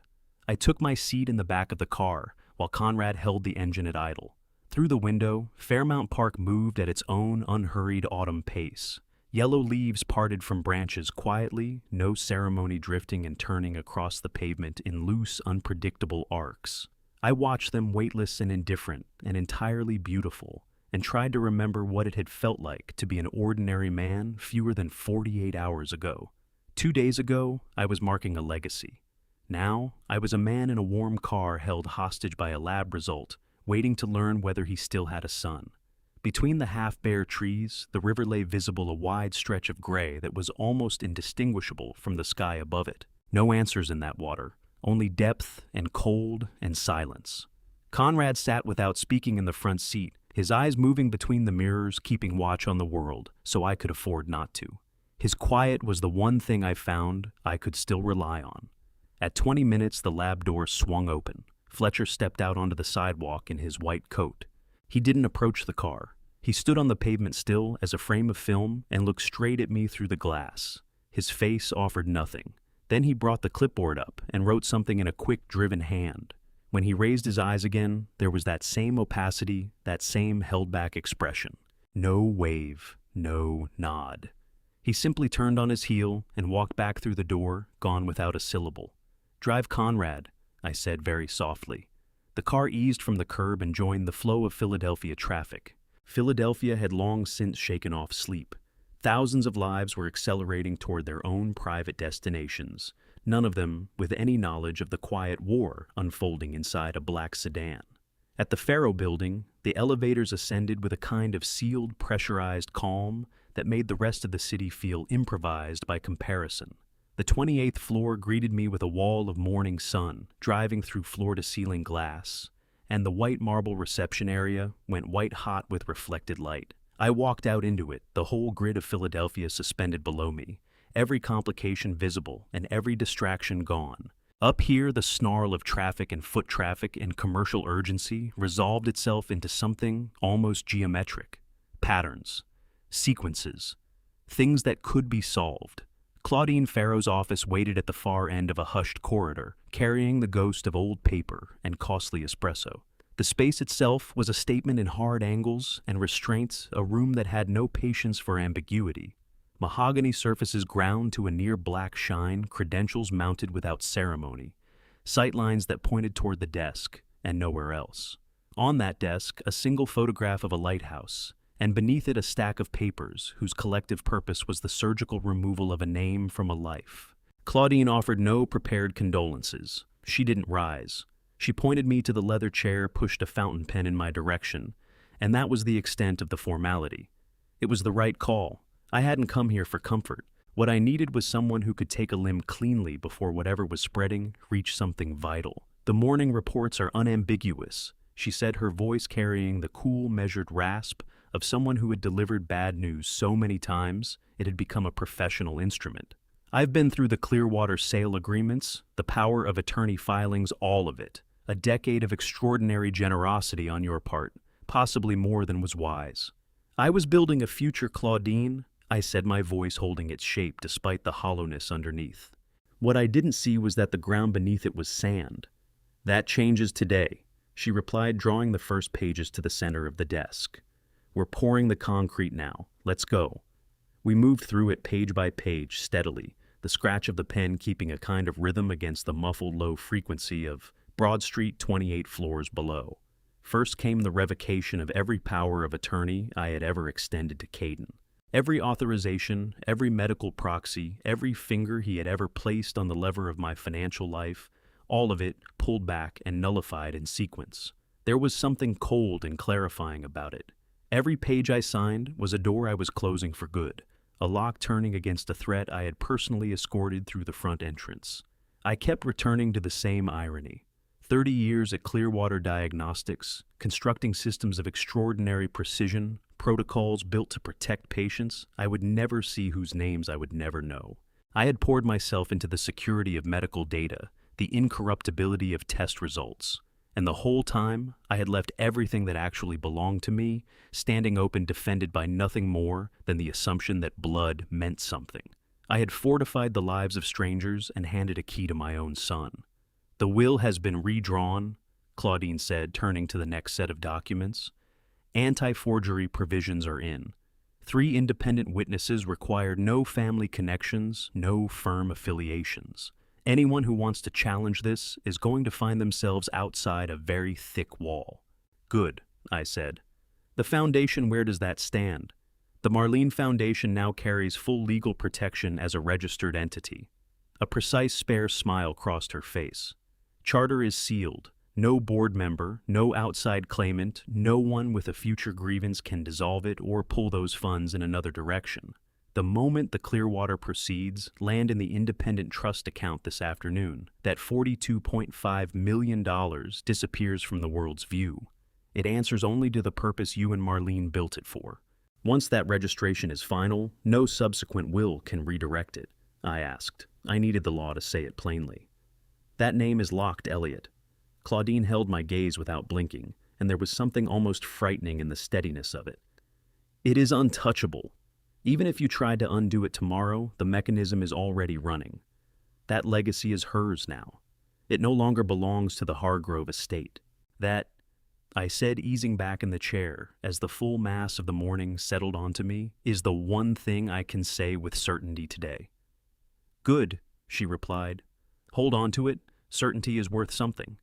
I took my seat in the back of the car while Conrad held the engine at idle. Through the window, Fairmount Park moved at its own unhurried autumn pace. Yellow leaves parted from branches quietly, no ceremony, drifting and turning across the pavement in loose, unpredictable arcs. I watched them, weightless and indifferent and entirely beautiful, and tried to remember what it had felt like to be an ordinary man fewer than 48 hours ago. 2 days ago, I was marking a legacy. Now, I was a man in a warm car held hostage by a lab result, waiting to learn whether he still had a son. Between the half-bare trees, the river lay visible, a wide stretch of gray that was almost indistinguishable from the sky above it. No answers in that water, only depth and cold and silence. Conrad sat without speaking in the front seat, his eyes moving between the mirrors, keeping watch on the world, so I could afford not to. His quiet was the one thing I found I could still rely on. At 20 minutes, the lab door swung open. Fletcher stepped out onto the sidewalk in his white coat. He didn't approach the car. He stood on the pavement still as a frame of film and looked straight at me through the glass. His face offered nothing. Then he brought the clipboard up and wrote something in a quick, driven hand. When he raised his eyes again, there was that same opacity, that same held-back expression. No wave, no nod. He simply turned on his heel and walked back through the door, gone without a syllable. "Drive Conrad," I said very softly. The car eased from the curb and joined the flow of Philadelphia traffic. Philadelphia had long since shaken off sleep. Thousands of lives were accelerating toward their own private destinations, none of them with any knowledge of the quiet war unfolding inside a black sedan. At the Faro building, the elevators ascended with a kind of sealed, pressurized calm that made the rest of the city feel improvised by comparison. The 28th floor greeted me with a wall of morning sun driving through floor-to-ceiling glass, and the white marble reception area went white-hot with reflected light. I walked out into it, the whole grid of Philadelphia suspended below me, every complication visible and every distraction gone. Up here, the snarl of traffic and foot traffic and commercial urgency resolved itself into something almost geometric. Patterns, sequences, things that could be solved. Claudine Farrow's office waited at the far end of a hushed corridor, carrying the ghost of old paper and costly espresso. The space itself was a statement in hard angles and restraints, a room that had no patience for ambiguity. Mahogany surfaces ground to a near-black shine, credentials mounted without ceremony, sightlines that pointed toward the desk and nowhere else. On that desk, a single photograph of a lighthouse, and beneath it a stack of papers whose collective purpose was the surgical removal of a name from a life. Claudine offered no prepared condolences. She didn't rise. She pointed me to the leather chair, pushed a fountain pen in my direction, and that was the extent of the formality. It was the right call. I hadn't come here for comfort. What I needed was someone who could take a limb cleanly before whatever was spreading reached something vital. "The morning reports are unambiguous," she said, her voice carrying the cool, measured rasp of someone who had delivered bad news so many times it had become a professional instrument. "I've been through the Clearwater sale agreements, the power of attorney filings, all of it. A decade of extraordinary generosity on your part, possibly more than was wise. I was building a future, Claudine," I said, my voice holding its shape despite the hollowness underneath. What I didn't see was that the ground beneath it was sand. "That changes today," she replied, drawing the first pages to the center of the desk. "We're pouring the concrete now. Let's go." We moved through it page by page, steadily, the scratch of the pen keeping a kind of rhythm against the muffled low frequency of Broad Street 28 floors below. First came the revocation of every power of attorney I had ever extended to Caden. Every authorization, every medical proxy, every finger he had ever placed on the lever of my financial life, all of it pulled back and nullified in sequence. There was something cold and clarifying about it. Every page I signed was a door I was closing for good, a lock turning against a threat I had personally escorted through the front entrance. I kept returning to the same irony. 30 years at Clearwater Diagnostics, constructing systems of extraordinary precision, protocols built to protect patients I would never see, whose names I would never know. I had poured myself into the security of medical data, the incorruptibility of test results, and the whole time I had left everything that actually belonged to me standing open, defended by nothing more than the assumption that blood meant something. I had fortified the lives of strangers and handed a key to my own son. "The will has been redrawn," Claudine said, turning to the next set of documents. "Anti-forgery provisions are in. 3 independent witnesses required, no family connections, no firm affiliations. Anyone who wants to challenge this is going to find themselves outside a very thick wall." "Good," I said. "The foundation, where does that stand?" "The Marlene Foundation now carries full legal protection as a registered entity." A precise, spare smile crossed her face. "Charter is sealed. No board member, no outside claimant, no one with a future grievance can dissolve it or pull those funds in another direction. The moment the Clearwater proceeds land in the independent trust account this afternoon, that $42.5 million disappears from the world's view. It answers only to the purpose you and Marlene built it for. Once that registration is final, no subsequent will can redirect it." I asked. I needed the law to say it plainly. "That name is locked, Elliot." Claudine held my gaze without blinking, and there was something almost frightening in the steadiness of it. "It is untouchable. Even if you tried to undo it tomorrow, the mechanism is already running. That legacy is hers now. It no longer belongs to the Hargrove estate. That," I said, easing back in the chair as the full mass of the morning settled onto me, "is the one thing I can say with certainty today." "Good," she replied. "Hold on to it. Certainty is worth something."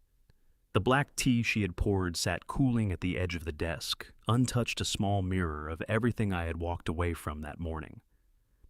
The black tea she had poured sat cooling at the edge of the desk, untouched, a small mirror of everything I had walked away from that morning.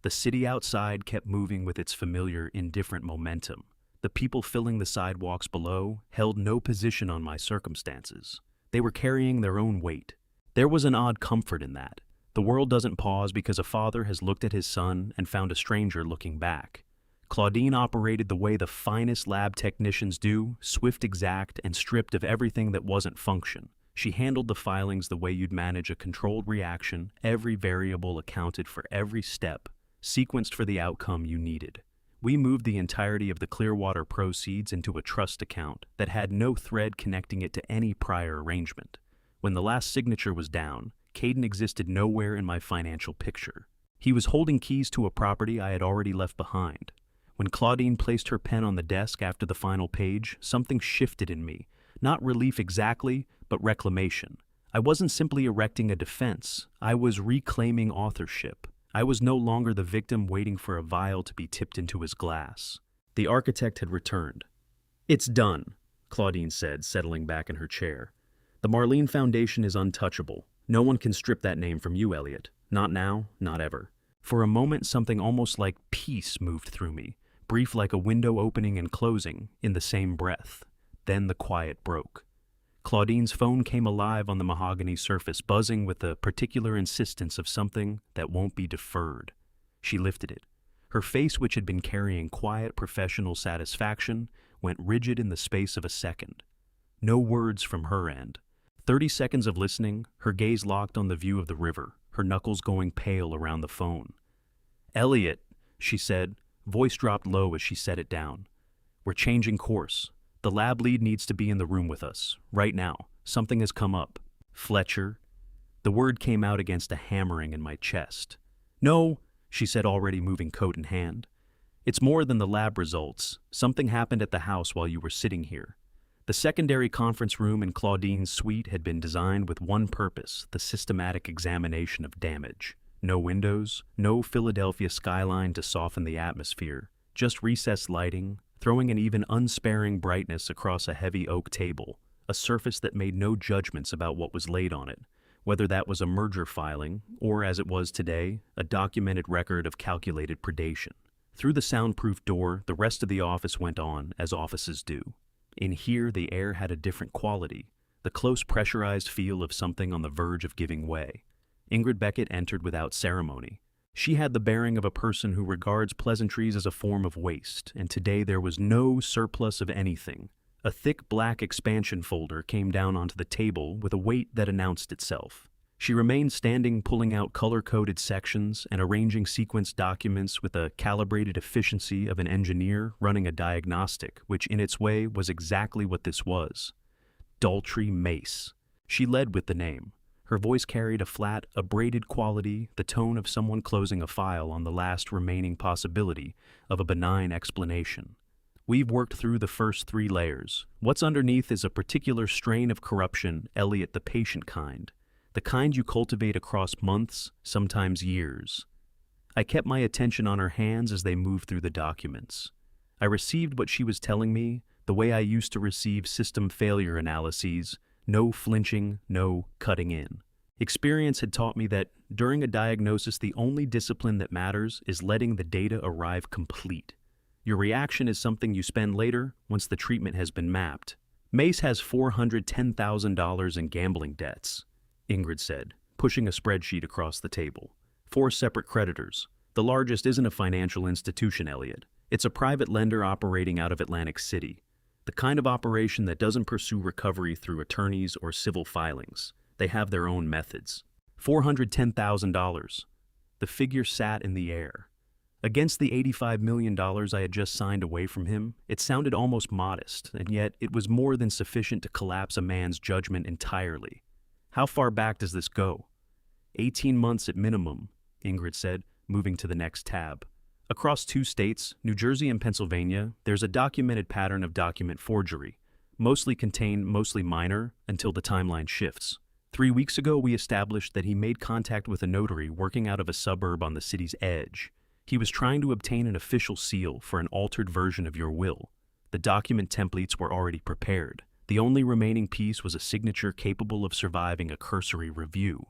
The city outside kept moving with its familiar, indifferent momentum. The people filling the sidewalks below held no position on my circumstances. They were carrying their own weight. There was an odd comfort in that. The world doesn't pause because a father has looked at his son and found a stranger looking back. Claudine operated the way the finest lab technicians do, swift, exact, and stripped of everything that wasn't function. She handled the filings the way you'd manage a controlled reaction, every variable accounted for, every step sequenced for the outcome you needed. We moved the entirety of the Clearwater proceeds into a trust account that had no thread connecting it to any prior arrangement. When the last signature was down, Caden existed nowhere in my financial picture. He was holding keys to a property I had already left behind. When Claudine placed her pen on the desk after the final page, something shifted in me. Not relief exactly, but reclamation. I wasn't simply erecting a defense. I was reclaiming authorship. I was no longer the victim waiting for a vial to be tipped into his glass. The architect had returned. "It's done," Claudine said, settling back in her chair. "The Marlene Foundation is untouchable. No one can strip that name from you, Elliot. Not now, not ever." For a moment, something almost like peace moved through me. Brief, like a window opening and closing in the same breath. Then the quiet broke. Claudine's phone came alive on the mahogany surface, buzzing with the particular insistence of something that won't be deferred. She lifted it. Her face, which had been carrying quiet, professional satisfaction, went rigid in the space of a second. No words from her end. 30 seconds of listening, her gaze locked on the view of the river, her knuckles going pale around the phone. "Elliot," she said. Voice dropped low as she set it down. "We're changing course. The lab lead needs to be in the room with us, right now. Something has come up." "Fletcher?" The word came out against a hammering in my chest. "No," she said, already moving coat in hand. "It's more than the lab results. Something happened at the house while you were sitting here." The secondary conference room in Claudine's suite had been designed with one purpose: the systematic examination of damage. No windows, no Philadelphia skyline to soften the atmosphere, just recessed lighting, throwing an even unsparing brightness across a heavy oak table, a surface that made no judgments about what was laid on it, whether that was a merger filing, or as it was today, a documented record of calculated predation. Through the soundproof door, the rest of the office went on, as offices do. In here, the air had a different quality, the close pressurized feel of something on the verge of giving way. Ingrid Beckett entered without ceremony. She had the bearing of a person who regards pleasantries as a form of waste, and today there was no surplus of anything. A thick black expansion folder came down onto the table with a weight that announced itself. She remained standing, pulling out color-coded sections and arranging sequenced documents with a calibrated efficiency of an engineer running a diagnostic, which in its way was exactly what this was. Daltrey Mace. She led with the name. Her voice carried a flat, abraded quality, the tone of someone closing a file on the last remaining possibility of a benign explanation. We've worked through the first 3 layers. What's underneath is a particular strain of corruption, Elliot, the patient kind. The kind you cultivate across months, sometimes years. I kept my attention on her hands as they moved through the documents. I received what she was telling me, the way I used to receive system failure analyses, no flinching, no cutting in. Experience had taught me that during a diagnosis, the only discipline that matters is letting the data arrive complete. Your reaction is something you spend later once the treatment has been mapped. Mace has $410,000 in gambling debts, Ingrid said, pushing a spreadsheet across the table. 4 separate creditors. The largest isn't a financial institution, Elliot. It's a private lender operating out of Atlantic City. The kind of operation that doesn't pursue recovery through attorneys or civil filings. They have their own methods. $410,000. The figure sat in the air. Against the $85 million I had just signed away from him, it sounded almost modest, and yet it was more than sufficient to collapse a man's judgment entirely. How far back does this go? 18 months at minimum, Ingrid said, moving to the next tab. Across 2 states, New Jersey and Pennsylvania, there's a documented pattern of document forgery, mostly contained, mostly minor, until the timeline shifts. 3 weeks ago, we established that he made contact with a notary working out of a suburb on the city's edge. He was trying to obtain an official seal for an altered version of your will. The document templates were already prepared. The only remaining piece was a signature capable of surviving a cursory review.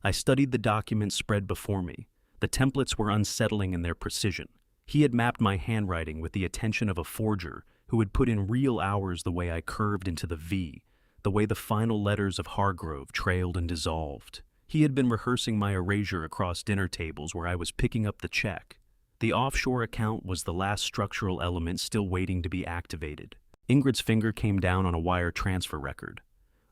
I studied the documents spread before me. The templates were unsettling in their precision. He had mapped my handwriting with the attention of a forger who had put in real hours the way I curved into the V, the way the final letters of Hargrove trailed and dissolved. He had been rehearsing my erasure across dinner tables where I was picking up the check. The offshore account was the last structural element still waiting to be activated. Ingrid's finger came down on a wire transfer record.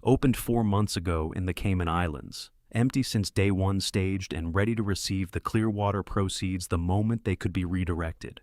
Opened 4 months ago in the Cayman Islands. Empty since day 1, staged and ready to receive the Clearwater proceeds the moment they could be redirected.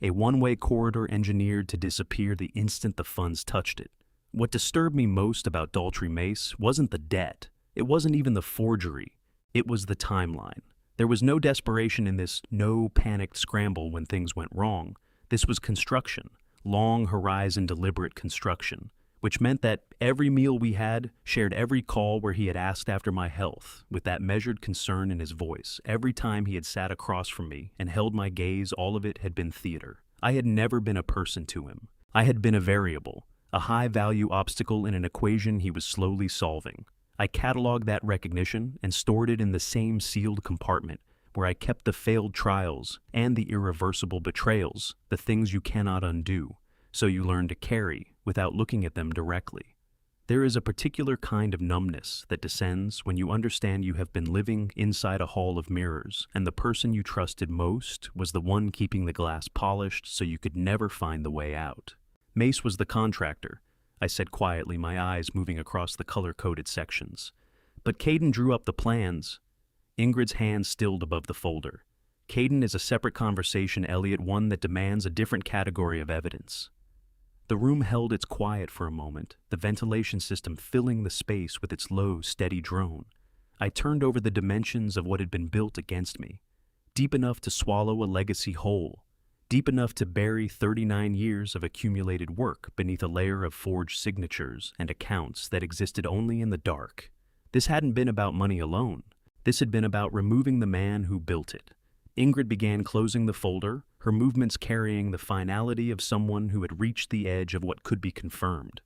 A one-way corridor engineered to disappear the instant the funds touched it. What disturbed me most about Daltrey Mace wasn't the debt. It wasn't even the forgery. It was the timeline. There was no desperation in this, no panicked scramble when things went wrong. This was construction. Long horizon, deliberate construction, which meant that every meal we had, shared every call where he had asked after my health, with that measured concern in his voice. Every time he had sat across from me and held my gaze, all of it had been theater. I had never been a person to him. I had been a variable, a high-value obstacle in an equation he was slowly solving. I cataloged that recognition and stored it in the same sealed compartment where I kept the failed trials and the irreversible betrayals, the things you cannot undo, so you learn to carry without looking at them directly. There is a particular kind of numbness that descends when you understand you have been living inside a hall of mirrors, and the person you trusted most was the one keeping the glass polished so you could never find the way out. Mace was the contractor, I said quietly, my eyes moving across the color-coded sections. But Caden drew up the plans. Ingrid's hand stilled above the folder. Caden is a separate conversation, Elliot, one that demands a different category of evidence. The room held its quiet for a moment, the ventilation system filling the space with its low, steady drone. I turned over the dimensions of what had been built against me. Deep enough to swallow a legacy whole. Deep enough to bury 39 years of accumulated work beneath a layer of forged signatures and accounts that existed only in the dark. This hadn't been about money alone. This had been about removing the man who built it. Ingrid began closing the folder, her movements carrying the finality of someone who had reached the edge of what could be confirmed.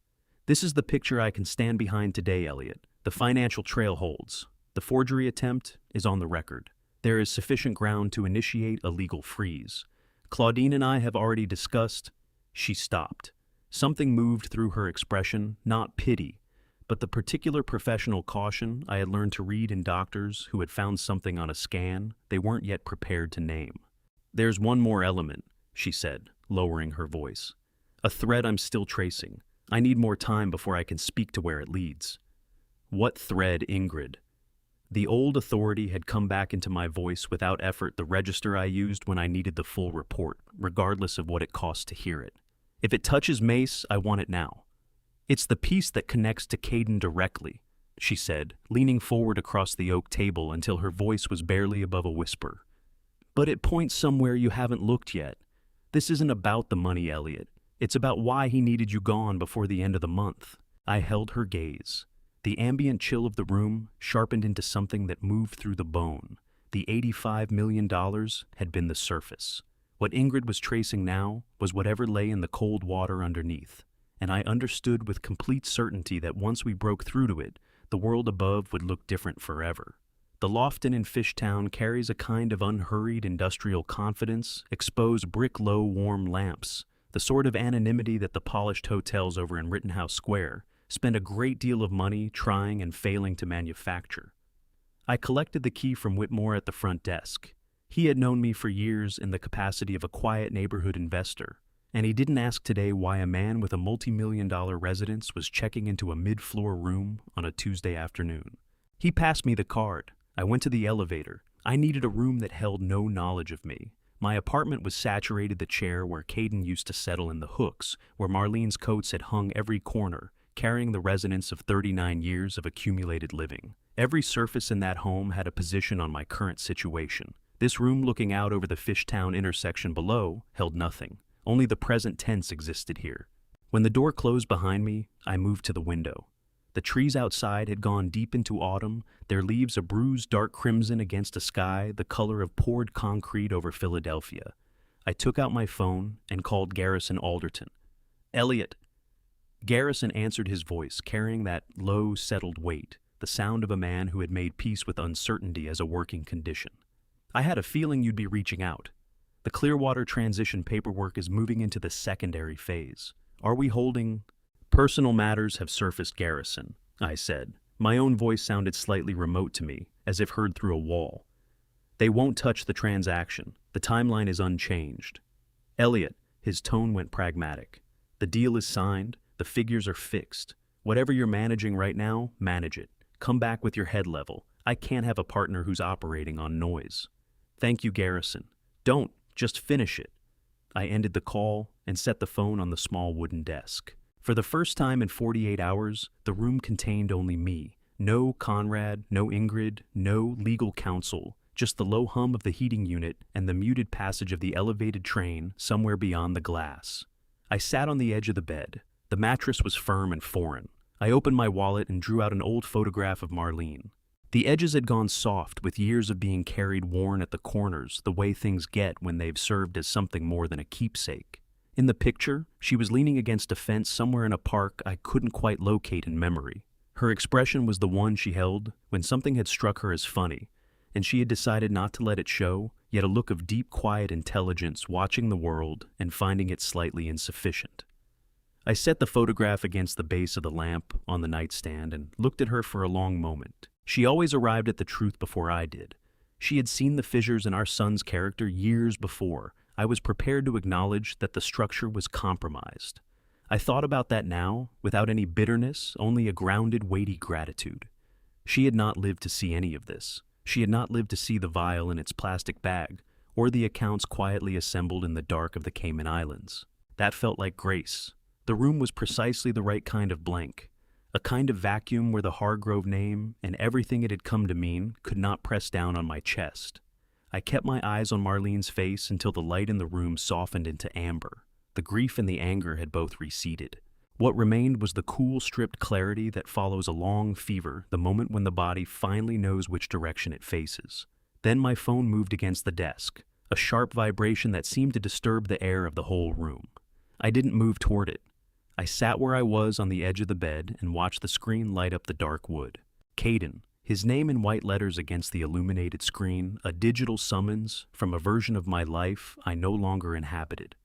This is the picture I can stand behind today, Elliot. The financial trail holds. The forgery attempt is on the record. There is sufficient ground to initiate a legal freeze. Claudine and I have already discussed. She stopped. Something moved through her expression, not pity, but the particular professional caution I had learned to read in doctors who had found something on a scan they weren't yet prepared to name. There's one more element, she said, lowering her voice. A thread I'm still tracing. I need more time before I can speak to where it leads. What thread, Ingrid? The old authority had come back into my voice without effort, the register I used when I needed the full report, regardless of what it cost to hear it. If it touches Mace, I want it now. It's the piece that connects to Caden directly, she said, leaning forward across the oak table until her voice was barely above a whisper. But it points somewhere you haven't looked yet. This isn't about the money, Elliot. It's about why he needed you gone before the end of the month. I held her gaze. The ambient chill of the room sharpened into something that moved through the bone. The $85 million had been the surface. What Ingrid was tracing now was whatever lay in the cold water underneath, and I understood with complete certainty that once we broke through to it, the world above would look different forever. The Lofton in Fishtown carries a kind of unhurried industrial confidence, exposed brick-low warm lamps, the sort of anonymity that the polished hotels over in Rittenhouse Square spend a great deal of money trying and failing to manufacture. I collected the key from Whitmore at the front desk. He had known me for years in the capacity of a quiet neighborhood investor, and he didn't ask today why a man with a multi-million-dollar residence was checking into a mid-floor room on a Tuesday afternoon. He passed me the card. I went to the elevator. I needed a room that held no knowledge of me. My apartment was saturated, the chair where Caden used to settle in the hooks, where Marlene's coats had hung every corner, carrying the resonance of 39 years of accumulated living. Every surface in that home had a position on my current situation. This room looking out over the Fishtown intersection below held nothing. Only the present tense existed here. When the door closed behind me, I moved to the window. The trees outside had gone deep into autumn, their leaves a bruised dark crimson against a sky the color of poured concrete over Philadelphia. I took out my phone and called Garrison Alderton. "Elliot." Garrison answered his voice, carrying that low, settled weight, the sound of a man who had made peace with uncertainty as a working condition. "I had a feeling you'd be reaching out. The Clearwater transition paperwork is moving into the secondary phase. Are we holding—" "Personal matters have surfaced, Garrison," I said. My own voice sounded slightly remote to me, as if heard through a wall. "They won't touch the transaction. The timeline is unchanged." "Elliot," his tone went pragmatic. "The deal is signed. The figures are fixed. Whatever you're managing right now, manage it. Come back with your head level. I can't have a partner who's operating on noise." "Thank you, Garrison." "Don't. Just finish it." I ended the call and set the phone on the small wooden desk. For the first time in 48 hours, the room contained only me. No Conrad, no Ingrid, no legal counsel, just the low hum of the heating unit and the muted passage of the elevated train somewhere beyond the glass. I sat on the edge of the bed. The mattress was firm and foreign. I opened my wallet and drew out an old photograph of Marlene. The edges had gone soft with years of being carried worn at the corners, the way things get when they've served as something more than a keepsake. In the picture, she was leaning against a fence somewhere in a park I couldn't quite locate in memory. Her expression was the one she held when something had struck her as funny, and she had decided not to let it show, yet a look of deep, quiet intelligence watching the world and finding it slightly insufficient. I set the photograph against the base of the lamp on the nightstand and looked at her for a long moment. She always arrived at the truth before I did. She had seen the fissures in our son's character years before. I was prepared to acknowledge that the structure was compromised. I thought about that now, without any bitterness, only a grounded, weighty gratitude. She had not lived to see any of this. She had not lived to see the vial in its plastic bag, or the accounts quietly assembled in the dark of the Cayman Islands. That felt like grace. The room was precisely the right kind of blank, a kind of vacuum where the Hargrove name and everything it had come to mean could not press down on my chest. I kept my eyes on Marlene's face until the light in the room softened into amber. The grief and the anger had both receded. What remained was the cool, stripped clarity that follows a long fever, the moment when the body finally knows which direction it faces. Then my phone moved against the desk, a sharp vibration that seemed to disturb the air of the whole room. I didn't move toward it. I sat where I was on the edge of the bed and watched the screen light up the dark wood. Caden, his name in white letters against the illuminated screen, a digital summons from a version of my life I no longer inhabited.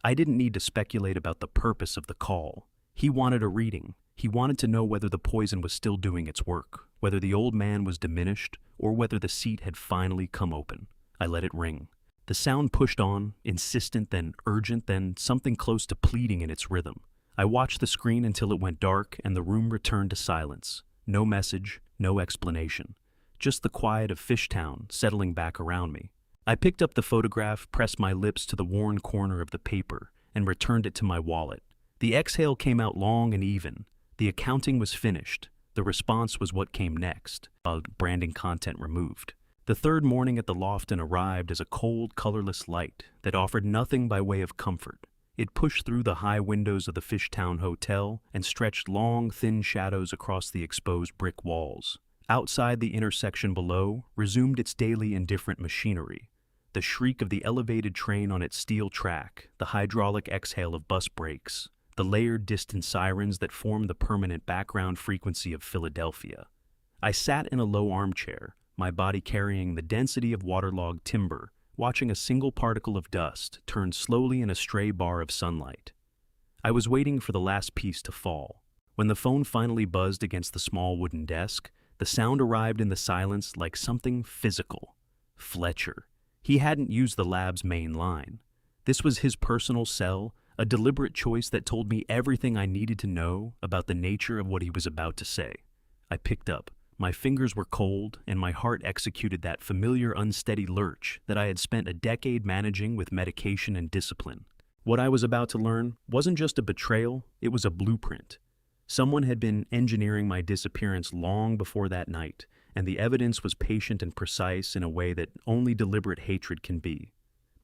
I didn't need to speculate about the purpose of the call. He wanted a reading. He wanted to know whether the poison was still doing its work, whether the old man was diminished, or whether the seat had finally come open. I let it ring. The sound pushed on, insistent, then urgent, then something close to pleading in its rhythm. I watched the screen until it went dark and the room returned to silence. No message, no explanation. Just the quiet of Fishtown settling back around me. I picked up the photograph, pressed my lips to the worn corner of the paper, and returned it to my wallet. The exhale came out long and even. The accounting was finished. The response was what came next, branding content removed. The third morning at the Lofton arrived as a cold, colorless light that offered nothing by way of comfort. It pushed through the high windows of the Fishtown Hotel and stretched long, thin shadows across the exposed brick walls. Outside the intersection below resumed its daily indifferent machinery. The shriek of the elevated train on its steel track, the hydraulic exhale of bus brakes, the layered distant sirens that formed the permanent background frequency of Philadelphia. I sat in a low armchair, my body carrying the density of waterlogged timber, watching a single particle of dust turn slowly in a stray bar of sunlight. I was waiting for the last piece to fall. When the phone finally buzzed against the small wooden desk, the sound arrived in the silence like something physical. Fletcher. He hadn't used the lab's main line. This was his personal cell, a deliberate choice that told me everything I needed to know about the nature of what he was about to say. I picked up. My fingers were cold, and my heart executed that familiar unsteady lurch that I had spent a decade managing with medication and discipline. What I was about to learn wasn't just a betrayal, it was a blueprint. Someone had been engineering my disappearance long before that night, and the evidence was patient and precise in a way that only deliberate hatred can be.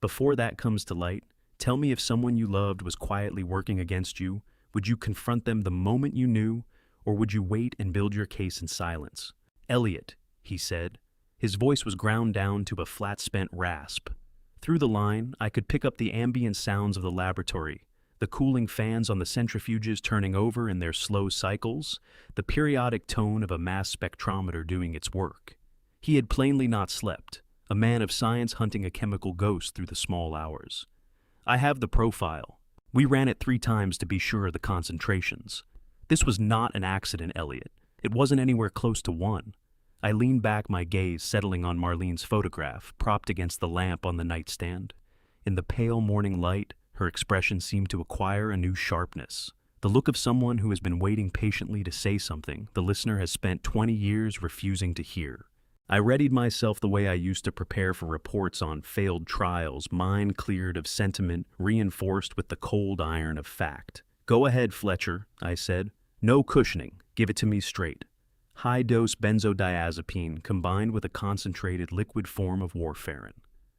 Before that comes to light, tell me if someone you loved was quietly working against you, would you confront them the moment you knew, or would you wait and build your case in silence? Elliot, he said. His voice was ground down to a flat spent rasp. Through the line, I could pick up the ambient sounds of the laboratory, the cooling fans on the centrifuges turning over in their slow cycles, the periodic tone of a mass spectrometer doing its work. He had plainly not slept, a man of science hunting a chemical ghost through the small hours. I have the profile. We ran it 3 times to be sure of the concentrations. This was not an accident, Elliot. It wasn't anywhere close to one. I leaned back, my gaze settling on Marlene's photograph, propped against the lamp on the nightstand. In the pale morning light, her expression seemed to acquire a new sharpness. The look of someone who has been waiting patiently to say something the listener has spent 20 years refusing to hear. I readied myself the way I used to prepare for reports on failed trials, mind cleared of sentiment, reinforced with the cold iron of fact. Go ahead, Fletcher, I said. No cushioning. Give it to me straight. High-dose benzodiazepine combined with a concentrated liquid form of warfarin.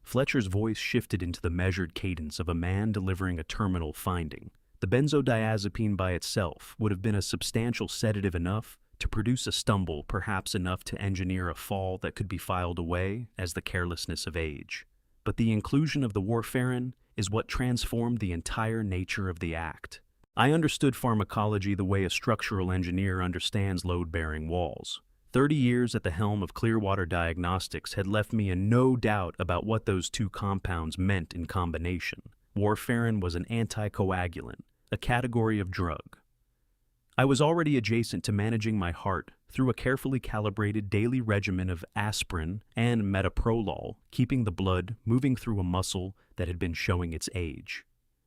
Fletcher's voice shifted into the measured cadence of a man delivering a terminal finding. The benzodiazepine by itself would have been a substantial sedative enough to produce a stumble, perhaps enough to engineer a fall that could be filed away as the carelessness of age. But the inclusion of the warfarin is what transformed the entire nature of the act. I understood pharmacology the way a structural engineer understands load-bearing walls. 30 years at the helm of Clearwater Diagnostics had left me in no doubt about what those 2 compounds meant in combination. Warfarin was an anticoagulant, a category of drug. I was already adjacent to managing my heart through a carefully calibrated daily regimen of aspirin and metoprolol, keeping the blood moving through a muscle that had been showing its age.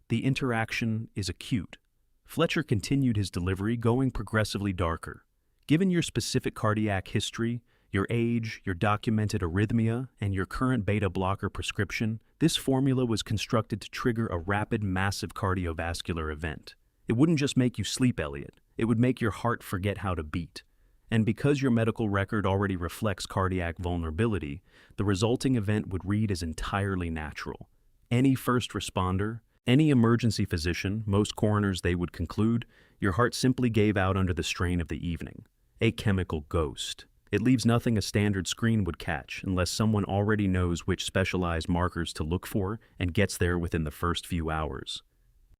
The interaction is acute. Fletcher continued his delivery, going progressively darker. Given your specific cardiac history, your age, your documented arrhythmia, and your current beta blocker prescription, this formula was constructed to trigger a rapid, massive cardiovascular event. It wouldn't just make you sleep, Elliot. It would make your heart forget how to beat. And because your medical record already reflects cardiac vulnerability, the resulting event would read as entirely natural. Any first responder, any emergency physician, most coroners, they would conclude, your heart simply gave out under the strain of the evening. A chemical ghost. It leaves nothing a standard screen would catch unless someone already knows which specialized markers to look for and gets there within the first few hours.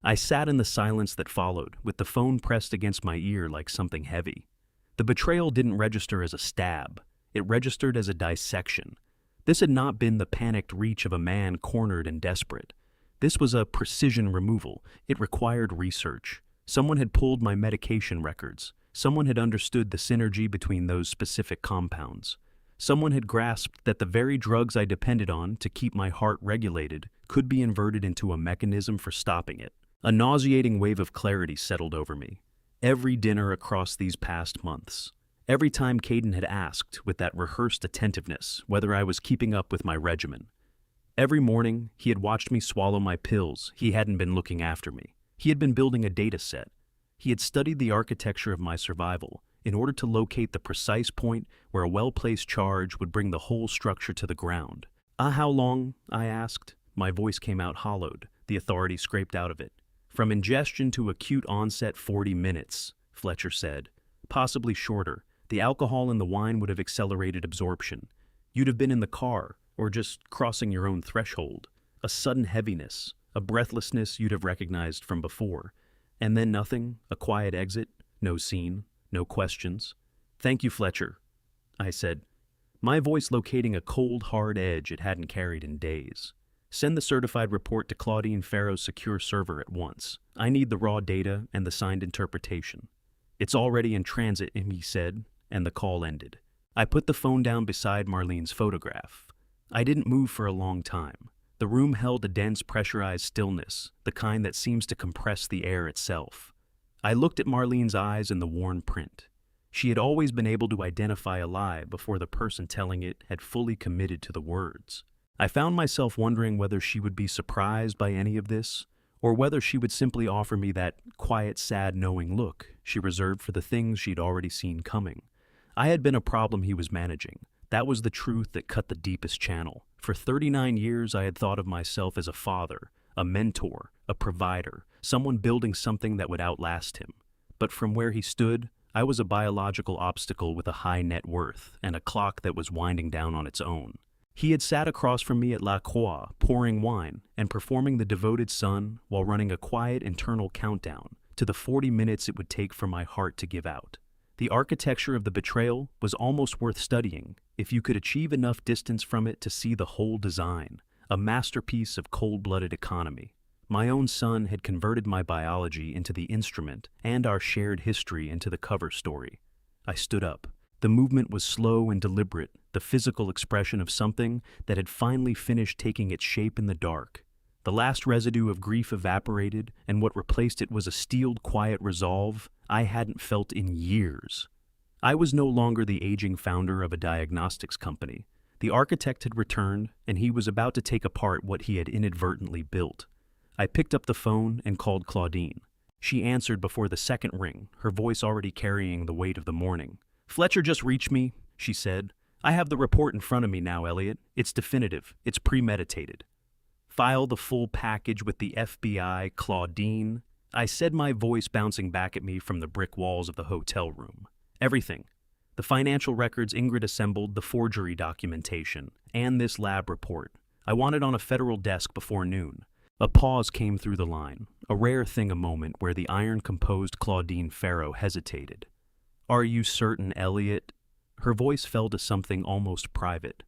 I sat in the silence that followed, with the phone pressed against my ear like something heavy. The betrayal didn't register as a stab. It registered as a dissection. This had not been the panicked reach of a man cornered and desperate. This was a precision removal. It required research. Someone had pulled my medication records. Someone had understood the synergy between those specific compounds. Someone had grasped that the very drugs I depended on to keep my heart regulated could be inverted into a mechanism for stopping it. A nauseating wave of clarity settled over me. Every dinner across these past months. Every time Caden had asked, with that rehearsed attentiveness, whether I was keeping up with my regimen. Every morning, he had watched me swallow my pills. He hadn't been looking after me. He had been building a data set. He had studied the architecture of my survival in order to locate the precise point where a well-placed charge would bring the whole structure to the ground. How long?" I asked. My voice came out hollowed, the authority scraped out of it. "From ingestion to acute onset, 40 minutes, Fletcher said. "Possibly shorter. The alcohol in the wine would have accelerated absorption. You'd have been in the car, or just crossing your own threshold. A sudden heaviness, a breathlessness you'd have recognized from before. And then nothing, a quiet exit, no scene, no questions. Thank you, Fletcher," I said, my voice locating a cold, hard edge it hadn't carried in days. "Send the certified report to Claudine Farrow's secure server at once. I need the raw data and the signed interpretation." "It's already in transit," he said, and the call ended. I put the phone down beside Marlene's photograph. I didn't move for a long time. The room held a dense, pressurized stillness, the kind that seems to compress the air itself. I looked at Marlene's eyes in the worn print. She had always been able to identify a lie before the person telling it had fully committed to the words. I found myself wondering whether she would be surprised by any of this, or whether she would simply offer me that quiet, sad, knowing look she reserved for the things she'd already seen coming. I had been a problem he was managing. That was the truth that cut the deepest channel. For 39 years, I had thought of myself as a father, a mentor, a provider, someone building something that would outlast him. But from where he stood, I was a biological obstacle with a high net worth and a clock that was winding down on its own. He had sat across from me at La Croix, pouring wine and performing the devoted son while running a quiet internal countdown to the 40 minutes it would take for my heart to give out. The architecture of the betrayal was almost worth studying if you could achieve enough distance from it to see the whole design, a masterpiece of cold-blooded economy. My own son had converted my biology into the instrument and our shared history into the cover story. I stood up. The movement was slow and deliberate, the physical expression of something that had finally finished taking its shape in the dark. The last residue of grief evaporated, and what replaced it was a steeled, quiet resolve I hadn't felt in years. I was no longer the aging founder of a diagnostics company. The architect had returned, and he was about to take apart what he had inadvertently built. I picked up the phone and called Claudine. She answered before the second ring, her voice already carrying the weight of the morning. "Fletcher just reached me," she said. "I have the report in front of me now, Elliot. It's definitive. It's premeditated." "File the full package with the FBI, Claudine," I said, my voice bouncing back at me from the brick walls of the hotel room. "Everything. The financial records Ingrid assembled, the forgery documentation, and this lab report. I want it on a federal desk before noon." A pause came through the line, a rare thing a moment where the iron-composed Claudine Farrow hesitated. "Are you certain, Elliot?" Her voice fell to something almost private.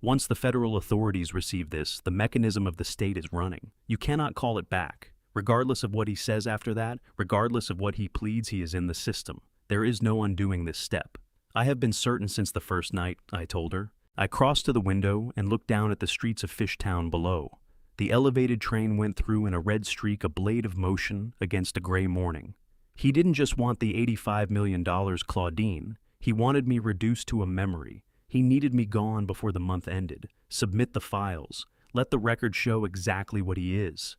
"Once the federal authorities receive this, the mechanism of the state is running. You cannot call it back. Regardless of what he says after that, regardless of what he pleads, he is in the system. There is no undoing this step." "I have been certain since the first night," I told her. I crossed to the window and looked down at the streets of Fishtown below. The elevated train went through in a red streak, a blade of motion against a gray morning. He didn't just want the $85 million, Claudine. He wanted me reduced to a memory. He needed me gone before the month ended. Submit the files. Let the record show exactly what he is.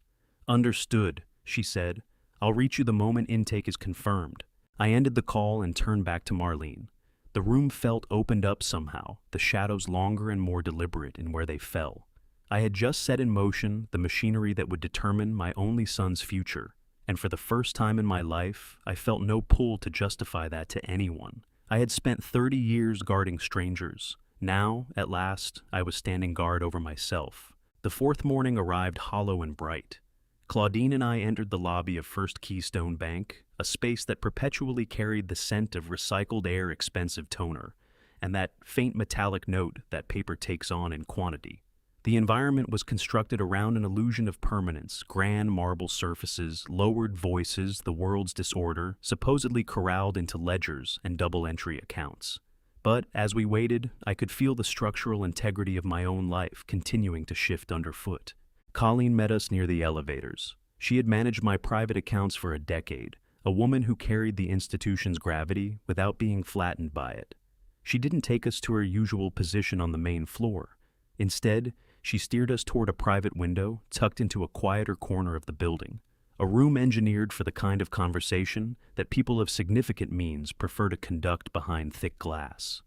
"Understood," she said. "I'll reach you the moment intake is confirmed." I ended the call and turned back to Marlene. The room felt opened up somehow, the shadows longer and more deliberate in where they fell. I had just set in motion the machinery that would determine my only son's future, and for the first time in my life, I felt no pull to justify that to anyone. I had spent 30 years guarding strangers. Now, at last, I was standing guard over myself. The fourth morning arrived hollow and bright. Claudine and I entered the lobby of First Keystone Bank, a space that perpetually carried the scent of recycled air expensive toner, and that faint metallic note that paper takes on in quantity. The environment was constructed around an illusion of permanence, grand marble surfaces, lowered voices, the world's disorder, supposedly corralled into ledgers and double-entry accounts. But as we waited, I could feel the structural integrity of my own life continuing to shift underfoot. Colleen met us near the elevators. She had managed my private accounts for a decade, a woman who carried the institution's gravity without being flattened by it. She didn't take us to her usual position on the main floor. Instead, she steered us toward a private window tucked into a quieter corner of the building, a room engineered for the kind of conversation that people of significant means prefer to conduct behind thick glass.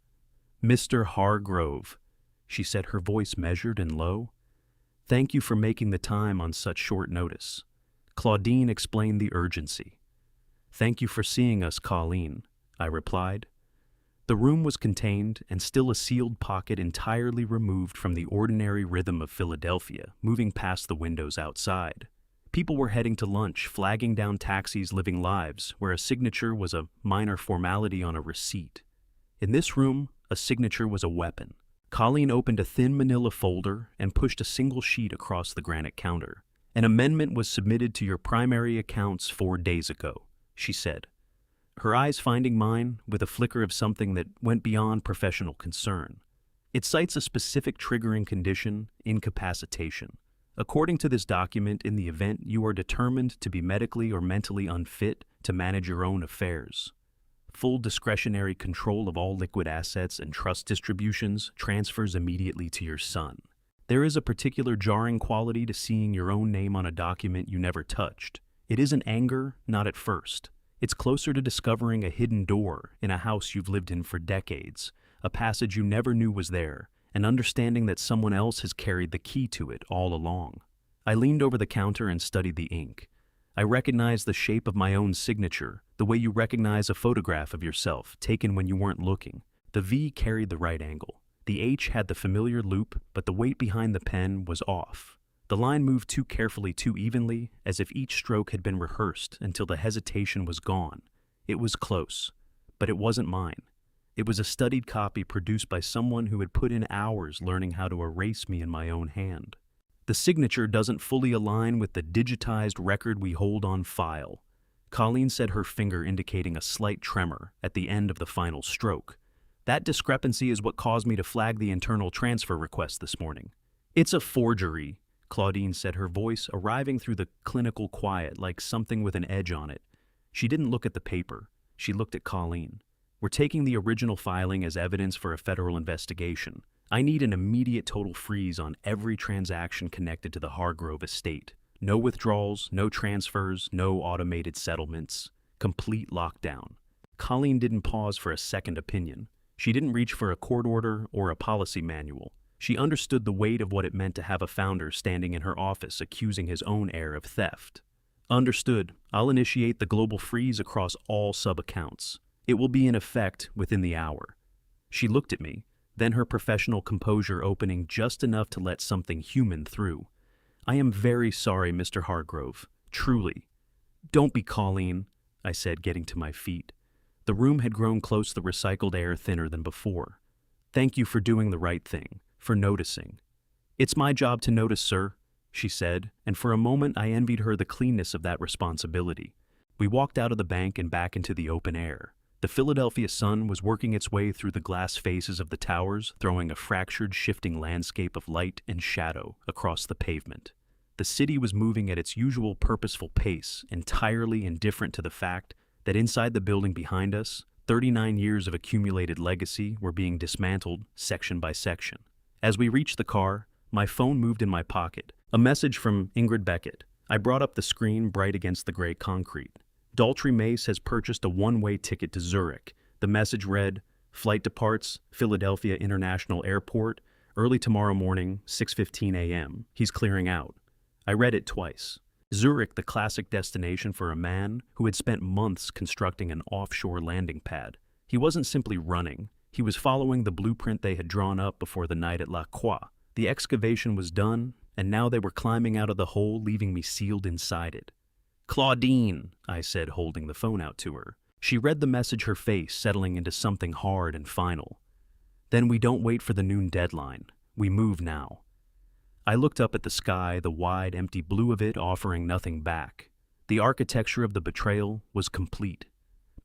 "Mr. Hargrove," she said, her voice measured and low. "Thank you for making the time on such short notice." Claudine explained the urgency. "Thank you for seeing us, Colleen," I replied. The room was contained and still a sealed pocket entirely removed from the ordinary rhythm of Philadelphia, moving past the windows outside. People were heading to lunch, flagging down taxis, living lives where a signature was a minor formality on a receipt. In this room, a signature was a weapon. Colleen opened a thin manila folder and pushed a single sheet across the granite counter. "An amendment was submitted to your primary accounts 4 days ago," she said, her eyes finding mine with a flicker of something that went beyond professional concern. "It cites a specific triggering condition, incapacitation. According to this document, in the event you are determined to be medically or mentally unfit to manage your own affairs, full discretionary control of all liquid assets and trust distributions transfers immediately to your son. There is a particular jarring quality to seeing your own name on a document you never touched. It isn't anger, not at first. It's closer to discovering a hidden door in a house you've lived in for decades, a passage you never knew was there, and understanding that someone else has carried the key to it all along." I leaned over the counter and studied the ink. I recognized the shape of my own signature, the way you recognize a photograph of yourself taken when you weren't looking. The V carried the right angle. The H had the familiar loop, but the weight behind the pen was off. The line moved too carefully, too evenly, as if each stroke had been rehearsed until the hesitation was gone. It was close, but it wasn't mine. It was a studied copy produced by someone who had put in hours learning how to erase me in my own hand. "The signature doesn't fully align with the digitized record we hold on file," Colleen said, her finger indicating a slight tremor at the end of the final stroke. "That discrepancy is what caused me to flag the internal transfer request this morning." "It's a forgery," Claudine said, her voice arriving through the clinical quiet like something with an edge on it. She didn't look at the paper. She looked at Colleen. "We're taking the original filing as evidence for a federal investigation. I need an immediate total freeze on every transaction connected to the Hargrove estate. No withdrawals, no transfers, no automated settlements. Complete lockdown." Colleen didn't pause for a second opinion. She didn't reach for a court order or a policy manual. She understood the weight of what it meant to have a founder standing in her office accusing his own heir of theft. "Understood. I'll initiate the global freeze across all sub-accounts. It will be in effect within the hour." She looked at me, then her professional composure opening just enough to let something human through. "I am very sorry, Mr. Hargrove. Truly." "Don't be, Colleen," I said, getting to my feet. The room had grown close, the recycled air thinner than before. "Thank you for doing the right thing, for noticing." "It's my job to notice, sir," she said, and for a moment I envied her the cleanness of that responsibility. We walked out of the bank and back into the open air. The Philadelphia sun was working its way through the glass faces of the towers, throwing a fractured, shifting landscape of light and shadow across the pavement. The city was moving at its usual purposeful pace, entirely indifferent to the fact that inside the building behind us, 39 years of accumulated legacy were being dismantled section by section. As we reached the car, my phone moved in my pocket. A message from Ingrid Beckett. I brought up the screen, bright against the gray concrete. "Daltrey Mace has purchased a one-way ticket to Zurich." The message read, "Flight departs Philadelphia International Airport, early tomorrow morning, 6:15 a.m. He's clearing out." I read it twice. Zurich, the classic destination for a man who had spent months constructing an offshore landing pad. He wasn't simply running. He was following the blueprint they had drawn up before the night at La Croix. The excavation was done, and now they were climbing out of the hole, leaving me sealed inside it. "Claudine," I said, holding the phone out to her. She read the message, her face settling into something hard and final. "Then we don't wait for the noon deadline. We move now." I looked up at the sky, the wide, empty blue of it offering nothing back. The architecture of the betrayal was complete,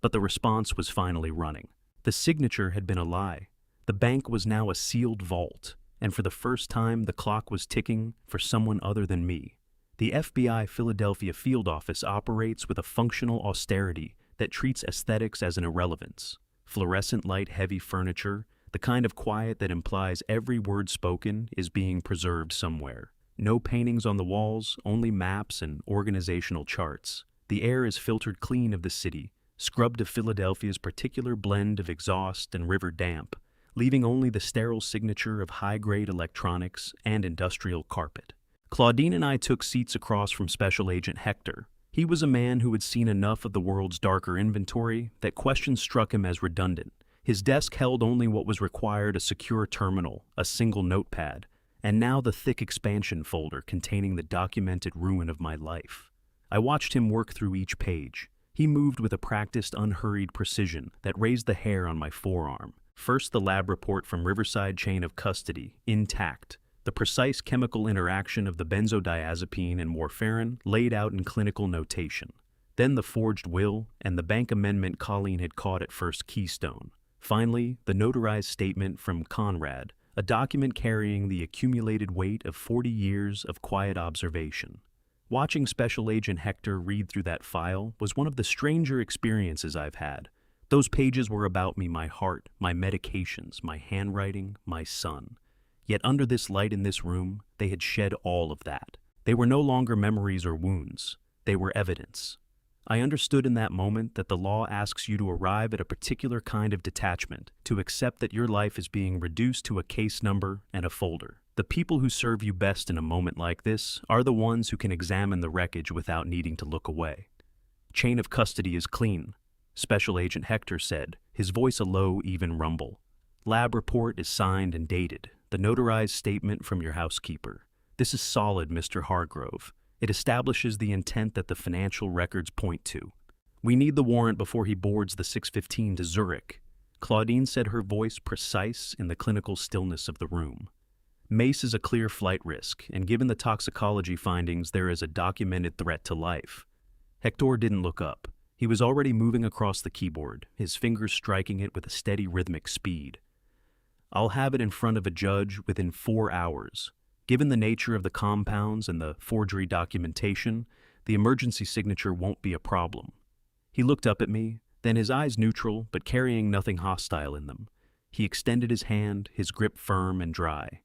but the response was finally running. The signature had been a lie. The bank was now a sealed vault, and for the first time the clock was ticking for someone other than me. The FBI Philadelphia field office operates with a functional austerity that treats aesthetics as an irrelevance. Fluorescent light-heavy furniture, the kind of quiet that implies every word spoken is being preserved somewhere. No paintings on the walls, only maps and organizational charts. The air is filtered clean of the city, scrubbed of Philadelphia's particular blend of exhaust and river damp, leaving only the sterile signature of high-grade electronics and industrial carpet. Claudine and I took seats across from Special Agent Hector. He was a man who had seen enough of the world's darker inventory that questions struck him as redundant. His desk held only what was required: a secure terminal, a single notepad, and now the thick expansion folder containing the documented ruin of my life. I watched him work through each page. He moved with a practiced, unhurried precision that raised the hair on my forearm. First, the lab report from Riverside Chain of Custody, intact. The precise chemical interaction of the benzodiazepine and warfarin laid out in clinical notation. Then the forged will and the bank amendment Colleen had caught at First Keystone. Finally, the notarized statement from Conrad, a document carrying the accumulated weight of 40 years of quiet observation. Watching Special Agent Hector read through that file was one of the stranger experiences I've had. Those pages were about me, my heart, my medications, my handwriting, my son. Yet under this light in this room, they had shed all of that. They were no longer memories or wounds. They were evidence. I understood in that moment that the law asks you to arrive at a particular kind of detachment, to accept that your life is being reduced to a case number and a folder. The people who serve you best in a moment like this are the ones who can examine the wreckage without needing to look away. Chain of custody is clean, Special Agent Hector said, his voice a low, even rumble. Lab report is signed and dated. The notarized statement from your housekeeper. This is solid, Mr. Hargrove. It establishes the intent that the financial records point to. We need the warrant before he boards the 6:15 to Zurich. Claudine said, her voice precise in the clinical stillness of the room. Mace is a clear flight risk, and given the toxicology findings, there is a documented threat to life. Hector didn't look up. He was already moving across the keyboard, his fingers striking it with a steady rhythmic speed. I'll have it in front of a judge within 4 hours. Given the nature of the compounds and the forgery documentation, the emergency signature won't be a problem. He looked up at me, then his eyes neutral but carrying nothing hostile in them. He extended his hand, his grip firm and dry.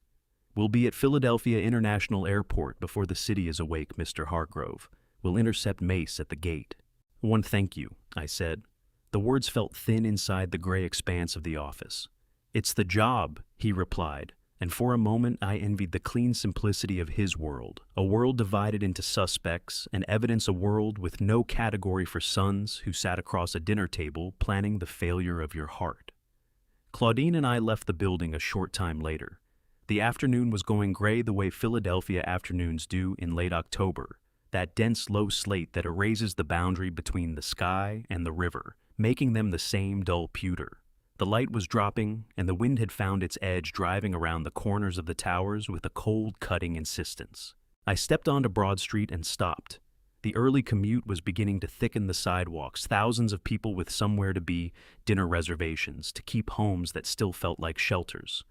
We'll be at Philadelphia International Airport before the city is awake, Mr. Hargrove. We'll intercept Mace at the gate. One thank you, I said. The words felt thin inside the gray expanse of the office. It's the job, he replied, and for a moment I envied the clean simplicity of his world, a world divided into suspects and evidence, a world with no category for sons who sat across a dinner table planning the failure of your heart. Claudine and I left the building a short time later. The afternoon was going gray the way Philadelphia afternoons do in late October, that dense low slate that erases the boundary between the sky and the river, making them the same dull pewter. The light was dropping, and the wind had found its edge, driving around the corners of the towers with a cold, cutting insistence. I stepped onto Broad Street and stopped. The early commute was beginning to thicken the sidewalks, thousands of people with somewhere to be, dinner reservations, to keep homes that still felt like shelters.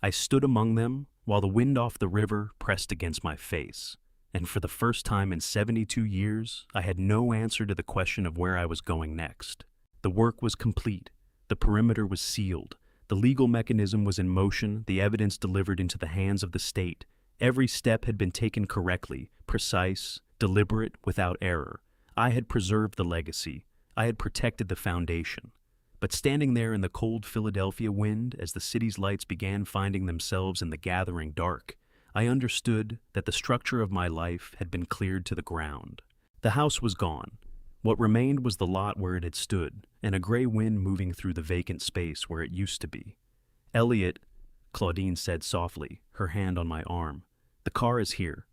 I stood among them, while the wind off the river pressed against my face. And for the first time in 72 years, I had no answer to the question of where I was going next. The work was complete. The perimeter was sealed. The legal mechanism was in motion, the evidence delivered into the hands of the state. Every step had been taken correctly, precise, deliberate, without error. I had preserved the legacy. I had protected the foundation. But standing there in the cold Philadelphia wind, as the city's lights began finding themselves in the gathering dark, I understood that the structure of my life had been cleared to the ground. The house was gone. What remained was the lot where it had stood, and a gray wind moving through the vacant space where it used to be. Elliot, Claudine said softly, her hand on my arm. The car is here.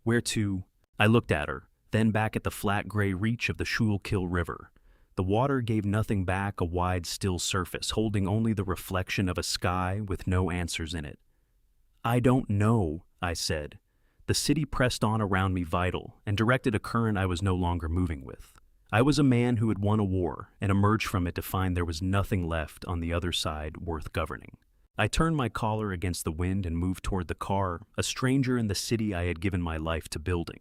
Where to? I looked at her, then back at the flat gray reach of the Schuylkill River. The water gave nothing back, a wide, still surface, holding only the reflection of a sky with no answers in it. I don't know, I said. The city pressed on around me vital, and directed a current I was no longer moving with. I was a man who had won a war and emerged from it to find there was nothing left on the other side worth governing. I turned my collar against the wind and moved toward the car, a stranger in the city I had given my life to building.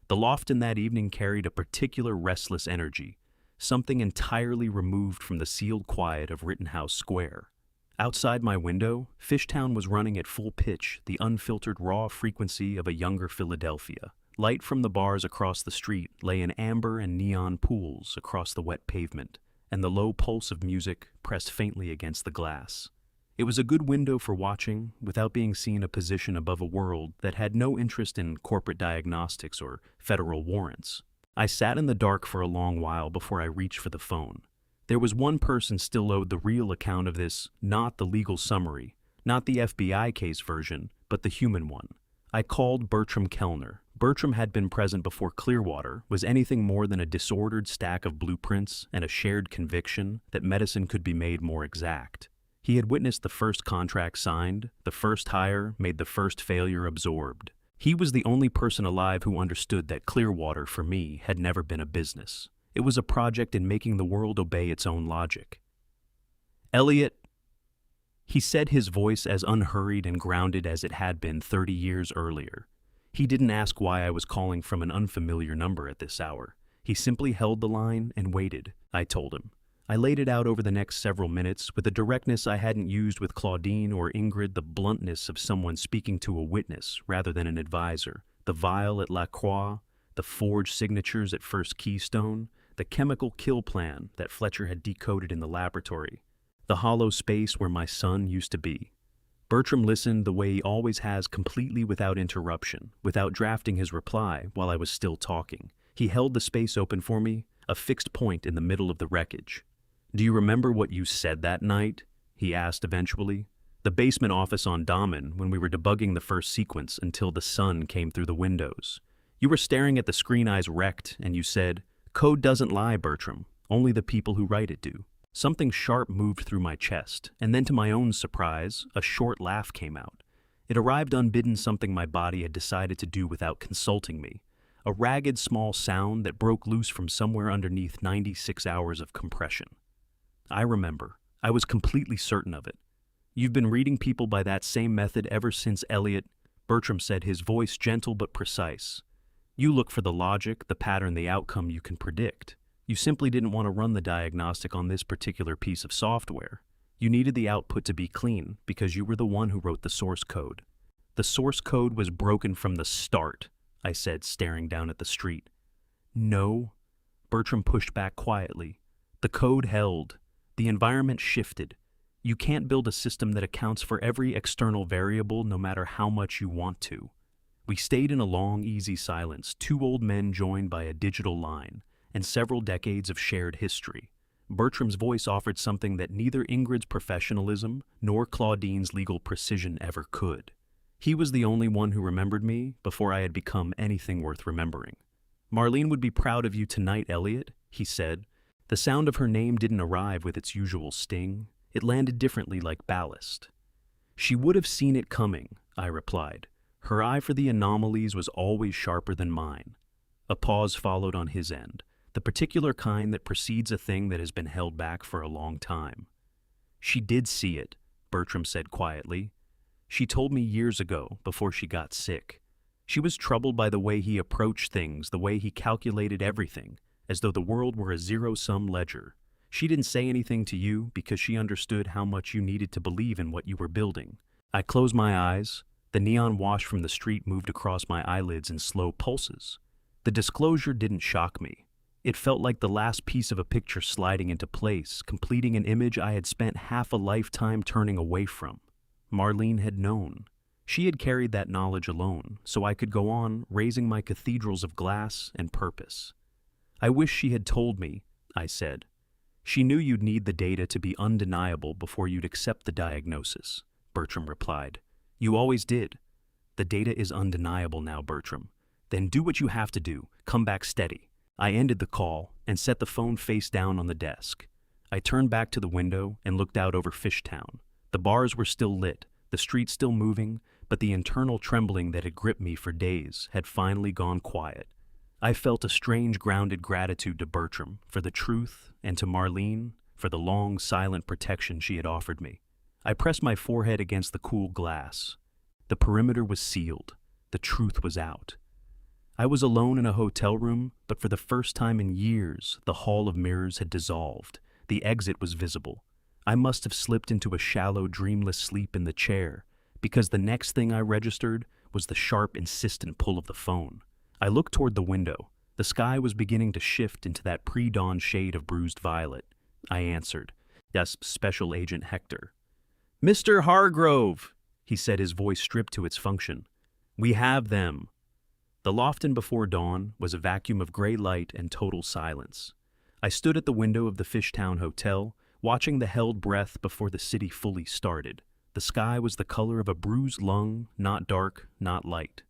The loft in that evening carried a particular restless energy, something entirely removed from the sealed quiet of Rittenhouse Square. Outside my window, Fishtown was running at full pitch, the unfiltered raw frequency of a younger Philadelphia. Light from the bars across the street lay in amber and neon pools across the wet pavement, and the low pulse of music pressed faintly against the glass. It was a good window for watching, without being seen a position above a world that had no interest in corporate diagnostics or federal warrants. I sat in the dark for a long while before I reached for the phone. There was one person still owed the real account of this, not the legal summary, not the FBI case version, but the human one. I called Bertram Kellner. Bertram had been present before Clearwater was anything more than a disordered stack of blueprints and a shared conviction that medicine could be made more exact. He had witnessed the first contract signed, the first hire made, the first failure absorbed. He was the only person alive who understood that Clearwater, for me, had never been a business. It was a project in making the world obey its own logic. "Elliot," he said, his voice as unhurried and grounded as it had been 30 years earlier. He didn't ask why I was calling from an unfamiliar number at this hour. He simply held the line and waited, I told him. I laid it out over the next several minutes with a directness I hadn't used with Claudine or Ingrid, the bluntness of someone speaking to a witness rather than an advisor, the vial at La Croix, the forged signatures at First Keystone, the chemical kill plan that Fletcher had decoded in the laboratory, the hollow space where my son used to be. Bertram listened the way he always has, completely without interruption, without drafting his reply while I was still talking. He held the space open for me, a fixed point in the middle of the wreckage. "Do you remember what you said that night?" he asked eventually. "The basement office on Dahmen, when we were debugging the first sequence until the sun came through the windows. You were staring at the screen eyes wrecked, and you said, 'Code doesn't lie, Bertram. Only the people who write it do.'" Something sharp moved through my chest, and then to my own surprise, a short laugh came out. It arrived unbidden, something my body had decided to do without consulting me. A ragged small sound that broke loose from somewhere underneath 96 hours of compression. "I remember. I was completely certain of it. You've been reading people by that same method ever since, Elliot," Bertram said, his voice gentle but precise. "You look for the logic, the pattern, the outcome you can predict. You simply didn't want to run the diagnostic on this particular piece of software. You needed the output to be clean because you were the one who wrote the source code." "The source code was broken from the start," I said, staring down at the street. "No," Bertram pushed back quietly. "The code held. The environment shifted. You can't build a system that accounts for every external variable no matter how much you want to." We stayed in a long, easy silence, two old men joined by a digital line, and several decades of shared history. Bertram's voice offered something that neither Ingrid's professionalism nor Claudine's legal precision ever could. He was the only one who remembered me before I had become anything worth remembering. "Marlene would be proud of you tonight, Elliot," he said. The sound of her name didn't arrive with its usual sting. It landed differently, like ballast. "She would have seen it coming," I replied. Her eye for the anomalies was always sharper than mine. A pause followed on his end, the particular kind that precedes a thing that has been held back for a long time. "She did see it," Bertram said quietly. "She told me years ago, before she got sick. She was troubled by the way he approached things, the way he calculated everything, as though the world were a zero-sum ledger. She didn't say anything to you because she understood how much you needed to believe in what you were building." I closed my eyes. The neon wash from the street moved across my eyelids in slow pulses. The disclosure didn't shock me. It felt like the last piece of a picture sliding into place, completing an image I had spent half a lifetime turning away from. Marlene had known. She had carried that knowledge alone, so I could go on raising my cathedrals of glass and purpose. "I wish she had told me," I said. "She knew you'd need the data to be undeniable before you'd accept the diagnosis," Bertram replied. "You always did. The data is undeniable now, Bertram. Then do what you have to do. Come back steady." I ended the call and set the phone face down on the desk. I turned back to the window and looked out over Fishtown. The bars were still lit, the street still moving, but the internal trembling that had gripped me for days had finally gone quiet. I felt a strange, grounded gratitude to Bertram for the truth and to Marlene for the long, silent protection she had offered me. I pressed my forehead against the cool glass. The perimeter was sealed. The truth was out. I was alone in a hotel room, but for the first time in years, the hall of mirrors had dissolved. The exit was visible. I must have slipped into a shallow, dreamless sleep in the chair, because the next thing I registered was the sharp, insistent pull of the phone. I looked toward the window. The sky was beginning to shift into that pre-dawn shade of bruised violet. I answered. Yes, Special Agent Hector. "Mr. Hargrove," he said, his voice stripped to its function. "We have them." The Lofton before dawn was a vacuum of gray light and total silence. I stood at the window of the Fishtown Hotel, watching the held breath before the city fully started. The sky was the color of a bruised lung, not dark, not light.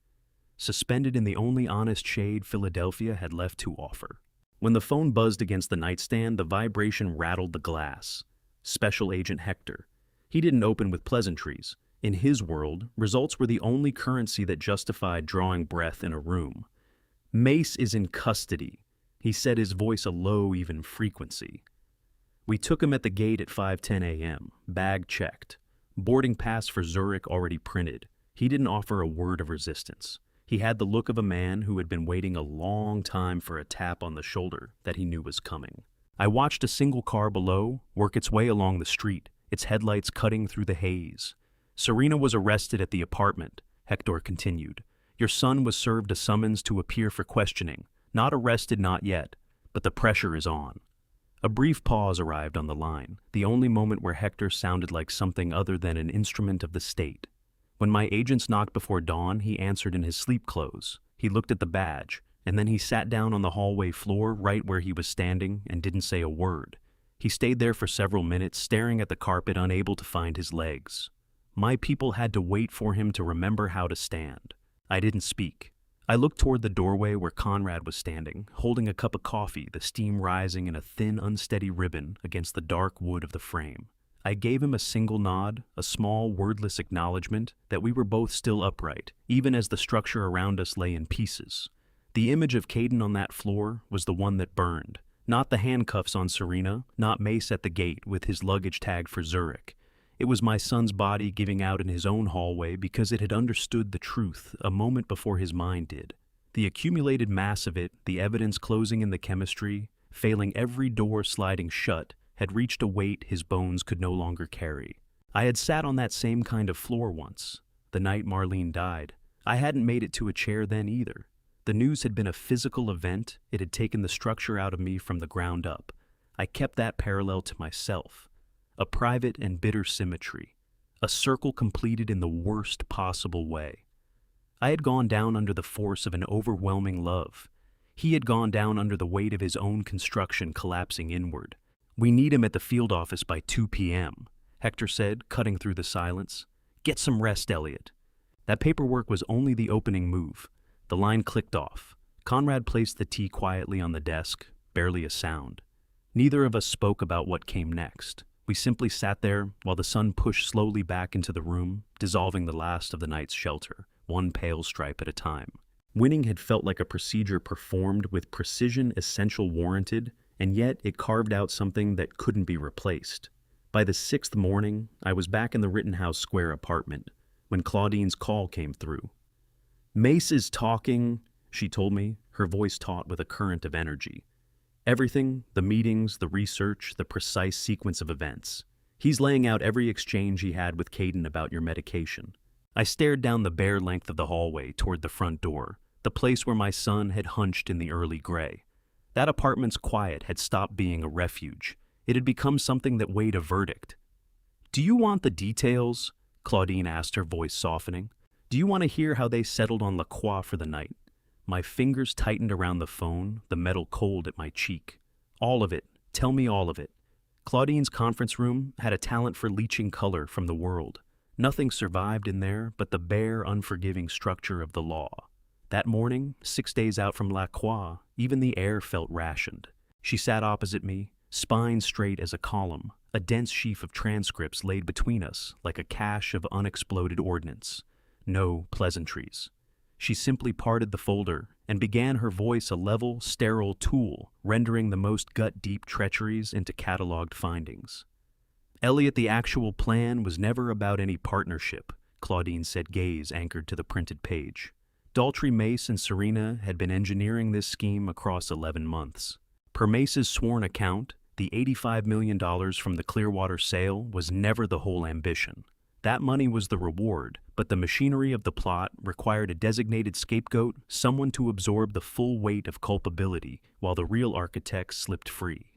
Suspended in the only honest shade Philadelphia had left to offer. When the phone buzzed against the nightstand, the vibration rattled the glass. Special Agent Hector. He didn't open with pleasantries. In his world, results were the only currency that justified drawing breath in a room. "Mace is in custody," he said, his voice a low, even frequency. "We took him at the gate at 5:10 a.m., bag checked. Boarding pass for Zurich already printed. He didn't offer a word of resistance. He had the look of a man who had been waiting a long time for a tap on the shoulder that he knew was coming." I watched a single car below work its way along the street, its headlights cutting through the haze. "Serena was arrested at the apartment," Hector continued. "Your son was served a summons to appear for questioning. Not arrested, not yet, but the pressure is on." A brief pause arrived on the line, the only moment where Hector sounded like something other than an instrument of the state. When my agents knocked before dawn, he answered in his sleep clothes. He looked at the badge, and then he sat down on the hallway floor right where he was standing and didn't say a word. He stayed there for several minutes, staring at the carpet, unable to find his legs. My people had to wait for him to remember how to stand. I didn't speak. I looked toward the doorway where Conrad was standing, holding a cup of coffee, the steam rising in a thin, unsteady ribbon against the dark wood of the frame. I gave him a single nod, a small, wordless acknowledgement that we were both still upright, even as the structure around us lay in pieces. The image of Caden on that floor was the one that burned. Not the handcuffs on Serena, not Mace at the gate with his luggage tagged for Zurich. It was my son's body giving out in his own hallway because it had understood the truth a moment before his mind did. The accumulated mass of it, the evidence closing in the chemistry, failing every door sliding shut, had reached a weight his bones could no longer carry. I had sat on that same kind of floor once, the night Marlene died. I hadn't made it to a chair then either. The news had been a physical event. It had taken the structure out of me from the ground up. I kept that parallel to myself. A private and bitter symmetry. A circle completed in the worst possible way. I had gone down under the force of an overwhelming love. He had gone down under the weight of his own construction collapsing inward. "We need him at the field office by 2 p.m., Hector said, cutting through the silence. "Get some rest, Elliot." That paperwork was only the opening move. The line clicked off. Conrad placed the tea quietly on the desk, barely a sound. Neither of us spoke about what came next. We simply sat there while the sun pushed slowly back into the room, dissolving the last of the night's shelter, one pale stripe at a time. Winning had felt like a procedure performed with precision essential warranted, and yet it carved out something that couldn't be replaced. By the 6th morning, I was back in the Rittenhouse Square apartment, when Claudine's call came through. "Mace is talking," she told me, her voice taut with a current of energy. "Everything, the meetings, the research, the precise sequence of events. He's laying out every exchange he had with Caden about your medication." I stared down the bare length of the hallway toward the front door, the place where my son had hunched in the early gray. That apartment's quiet had stopped being a refuge. It had become something that weighed a verdict. "Do you want the details?" Claudine asked, her voice softening. "Do you want to hear how they settled on La Croix for the night?" My fingers tightened around the phone, the metal cold at my cheek. "All of it. Tell me all of it." Claudine's conference room had a talent for leaching color from the world. Nothing survived in there but the bare, unforgiving structure of the law. That morning, 6 days out from La Croix, even the air felt rationed. She sat opposite me, spine straight as a column, a dense sheaf of transcripts laid between us like a cache of unexploded ordnance. No pleasantries. She simply parted the folder and began, her voice a level, sterile tool, rendering the most gut-deep treacheries into cataloged findings. "Elliot, the actual plan was never about any partnership," Claudine said, gaze anchored to the printed page. Daltrey, Mace, and Serena had been engineering this scheme across 11 months. Per Mace's sworn account, the $85 million from the Clearwater sale was never the whole ambition. That money was the reward, but the machinery of the plot required a designated scapegoat, someone to absorb the full weight of culpability while the real architect slipped free.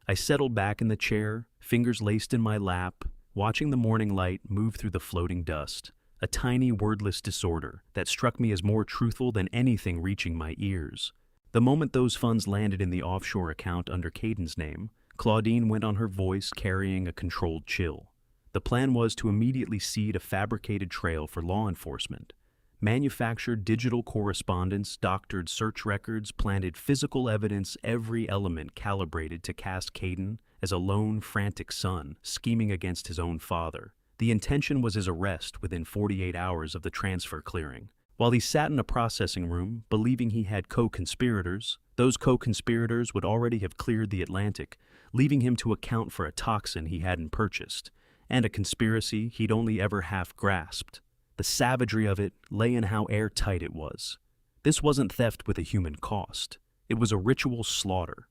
I settled back in the chair, fingers laced in my lap, watching the morning light move through the floating dust, a tiny wordless disorder that struck me as more truthful than anything reaching my ears. The moment those funds landed in the offshore account under Caden's name, Claudine went on her voice carrying a controlled chill. The plan was to immediately seed a fabricated trail for law enforcement. Manufactured digital correspondence, doctored search records, planted physical evidence, every element calibrated to cast Caden as a lone, frantic son, scheming against his own father. The intention was his arrest within 48 hours of the transfer clearing. While he sat in a processing room, believing he had co-conspirators, those co-conspirators would already have cleared the Atlantic, leaving him to account for a toxin he hadn't purchased, and a conspiracy he'd only ever half grasped. The savagery of it lay in how airtight it was. This wasn't theft with a human cost. It was a ritual slaughter.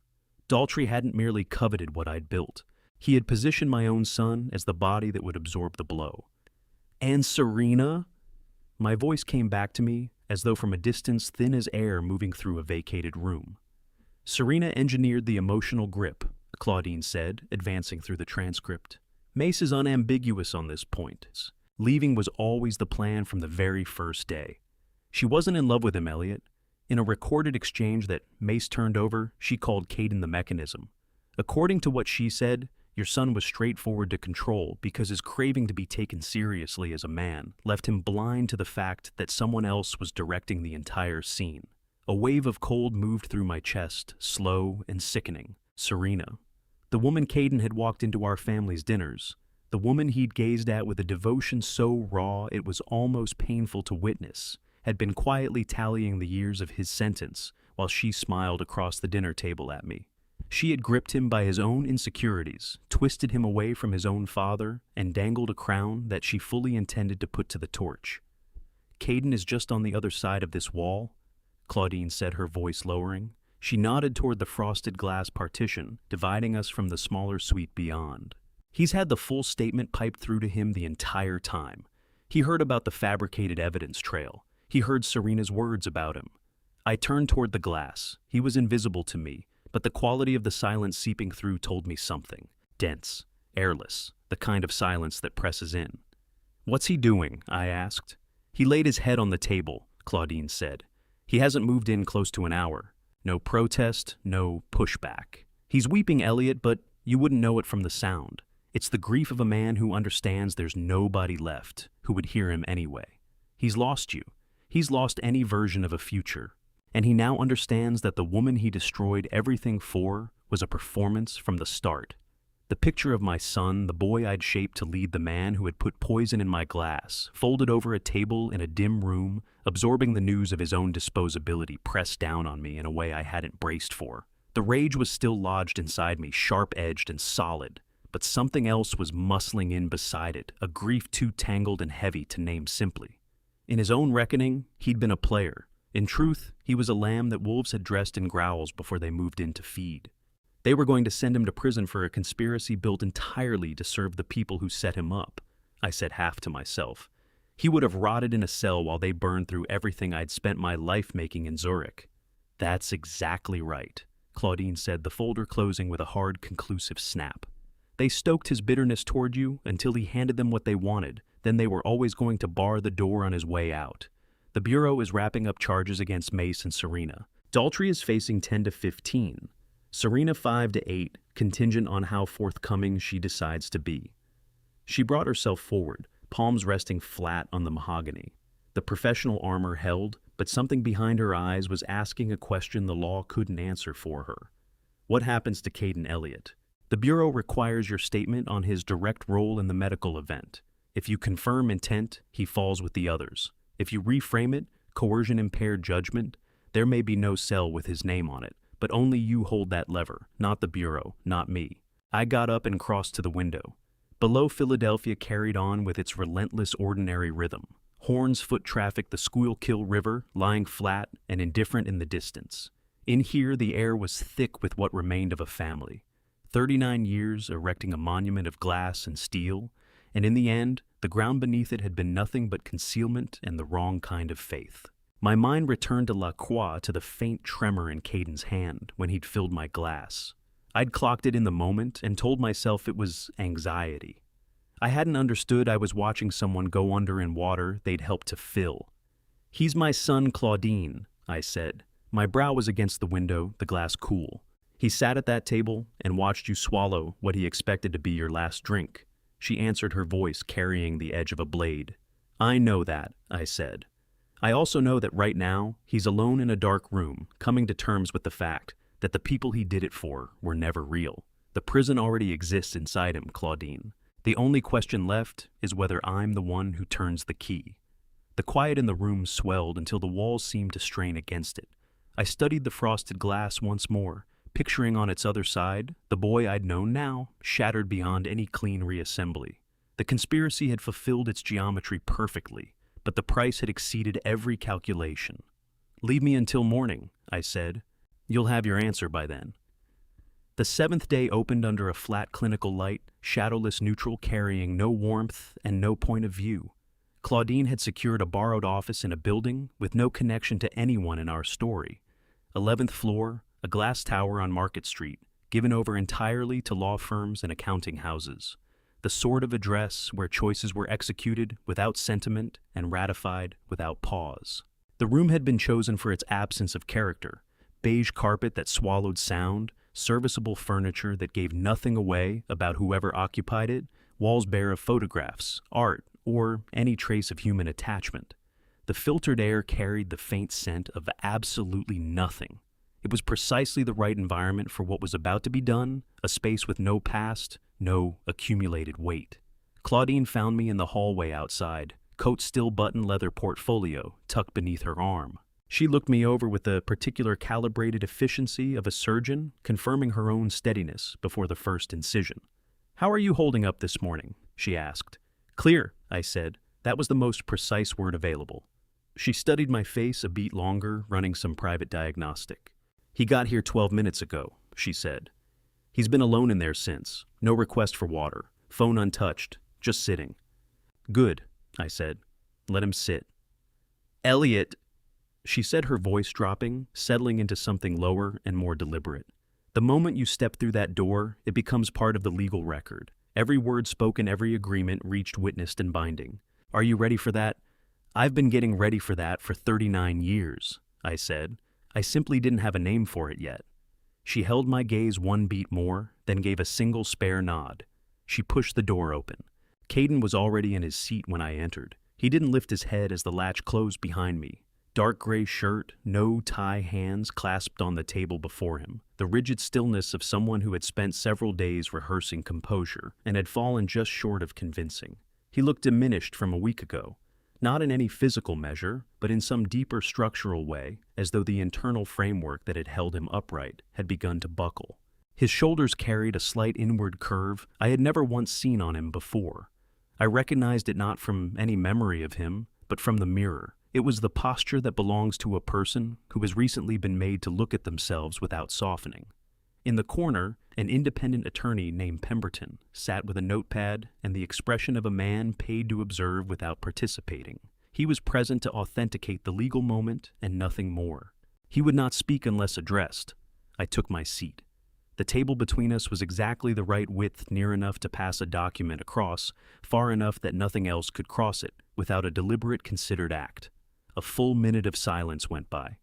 Daltrey hadn't merely coveted what I'd built. He had positioned my own son as the body that would absorb the blow. And Serena? My voice came back to me, as though from a distance thin as air moving through a vacated room. Serena engineered the emotional grip, Claudine said, advancing through the transcript. Mace is unambiguous on this point. Leaving was always the plan from the very first day. She wasn't in love with him, Elliot. In a recorded exchange that Mace turned over, she called Caden the mechanism. According to what she said, your son was straightforward to control because his craving to be taken seriously as a man left him blind to the fact that someone else was directing the entire scene. A wave of cold moved through my chest, slow and sickening. Serena. The woman Caden had walked into our family's dinners. The woman he'd gazed at with a devotion so raw it was almost painful to witness, had been quietly tallying the years of his sentence while she smiled across the dinner table at me. She had gripped him by his own insecurities, twisted him away from his own father, and dangled a crown that she fully intended to put to the torch. Caden is just on the other side of this wall, Claudine said, her voice lowering. She nodded toward the frosted glass partition, dividing us from the smaller suite beyond. He's had the full statement piped through to him the entire time. He heard about the fabricated evidence trail. He heard Serena's words about him. I turned toward the glass. He was invisible to me, but the quality of the silence seeping through told me something. Dense, airless, the kind of silence that presses in. What's he doing? I asked. He laid his head on the table, Claudine said. He hasn't moved in close to an hour. No protest, no pushback. He's weeping, Elliot, but you wouldn't know it from the sound. It's the grief of a man who understands there's nobody left who would hear him anyway. He's lost you. He's lost any version of a future. And he now understands that the woman he destroyed everything for was a performance from the start. The picture of my son, the boy I'd shaped to lead the man who had put poison in my glass, folded over a table in a dim room, absorbing the news of his own disposability, pressed down on me in a way I hadn't braced for. The rage was still lodged inside me, sharp-edged and solid, but something else was muscling in beside it, a grief too tangled and heavy to name simply. In his own reckoning, he'd been a player. In truth, he was a lamb that wolves had dressed in growls before they moved in to feed. They were going to send him to prison for a conspiracy built entirely to serve the people who set him up, I said half to myself. He would have rotted in a cell while they burned through everything I'd spent my life making in Zurich. That's exactly right, Claudine said, the folder closing with a hard, conclusive snap. They stoked his bitterness toward you until he handed them what they wanted, then they were always going to bar the door on his way out. The Bureau is wrapping up charges against Mace and Serena. Daltrey is facing 10 to 15. Serena 5 to 8, contingent on how forthcoming she decides to be. She brought herself forward, palms resting flat on the mahogany. The professional armor held, but something behind her eyes was asking a question the law couldn't answer for her. What happens to Caden Elliott? The Bureau requires your statement on his direct role in the medical event. If you confirm intent, he falls with the others. If you reframe it, coercion-impaired judgment, there may be no cell with his name on it, but only you hold that lever, not the Bureau, not me. I got up and crossed to the window. Below, Philadelphia carried on with its relentless ordinary rhythm. Horns foot trafficked the Schuylkill River, lying flat and indifferent in the distance. In here, the air was thick with what remained of a family. 39 years erecting a monument of glass and steel, and in the end, the ground beneath it had been nothing but concealment and the wrong kind of faith. My mind returned to La Croix, to the faint tremor in Caden's hand when he'd filled my glass. I'd clocked it in the moment and told myself it was anxiety. I hadn't understood I was watching someone go under in water they'd helped to fill. "He's my son, Claudine," I said. My brow was against the window, the glass cool. "He sat at that table and watched you swallow what he expected to be your last drink." She answered, her voice carrying the edge of a blade. "I know that," I said. "I also know that right now, he's alone in a dark room, coming to terms with the fact that the people he did it for were never real. The prison already exists inside him, Claudine. The only question left is whether I'm the one who turns the key." The quiet in the room swelled until the walls seemed to strain against it. I studied the frosted glass once more, picturing on its other side the boy I'd known now, shattered beyond any clean reassembly. The conspiracy had fulfilled its geometry perfectly, but the price had exceeded every calculation. "Leave me until morning," I said. "You'll have your answer by then." The seventh day opened under a flat clinical light, shadowless neutral, carrying no warmth and no point of view. Claudine had secured a borrowed office in a building with no connection to anyone in our story. 11th floor, a glass tower on Market Street, given over entirely to law firms and accounting houses. The sort of address where choices were executed without sentiment and ratified without pause. The room had been chosen for its absence of character. Beige carpet that swallowed sound, serviceable furniture that gave nothing away about whoever occupied it, walls bare of photographs, art, or any trace of human attachment. The filtered air carried the faint scent of absolutely nothing. It was precisely the right environment for what was about to be done, a space with no past, no accumulated weight. Claudine found me in the hallway outside, coat still buttoned, leather portfolio tucked beneath her arm. She looked me over with the particular calibrated efficiency of a surgeon, confirming her own steadiness before the first incision. "How are you holding up this morning?" she asked. "Clear," I said. That was the most precise word available. She studied my face a beat longer, running some private diagnostic. "He got here 12 minutes ago," she said. "He's been alone in there since. No request for water. Phone untouched. Just sitting." "Good," I said. "Let him sit." "Elliot," she said, her voice dropping, settling into something lower and more deliberate. "The moment you step through that door, it becomes part of the legal record. Every word spoken, every agreement reached, witnessed, and binding. Are you ready for that?" "I've been getting ready for that for 39 years, I said. I simply didn't have a name for it yet. She held my gaze one beat more, then gave a single spare nod. She pushed the door open. Caden was already in his seat when I entered. He didn't lift his head as the latch closed behind me. Dark gray shirt, no tie, hands clasped on the table before him. The rigid stillness of someone who had spent several days rehearsing composure and had fallen just short of convincing. He looked diminished from a week ago. Not in any physical measure, but in some deeper structural way, as though the internal framework that had held him upright had begun to buckle. His shoulders carried a slight inward curve I had never once seen on him before. I recognized it not from any memory of him, but from the mirror. It was the posture that belongs to a person who has recently been made to look at themselves without softening. In the corner, an independent attorney named Pemberton sat with a notepad and the expression of a man paid to observe without participating. He was present to authenticate the legal moment and nothing more. He would not speak unless addressed. I took my seat. The table between us was exactly the right width, near enough to pass a document across, far enough that nothing else could cross it, without a deliberate, considered act. A full minute of silence went by.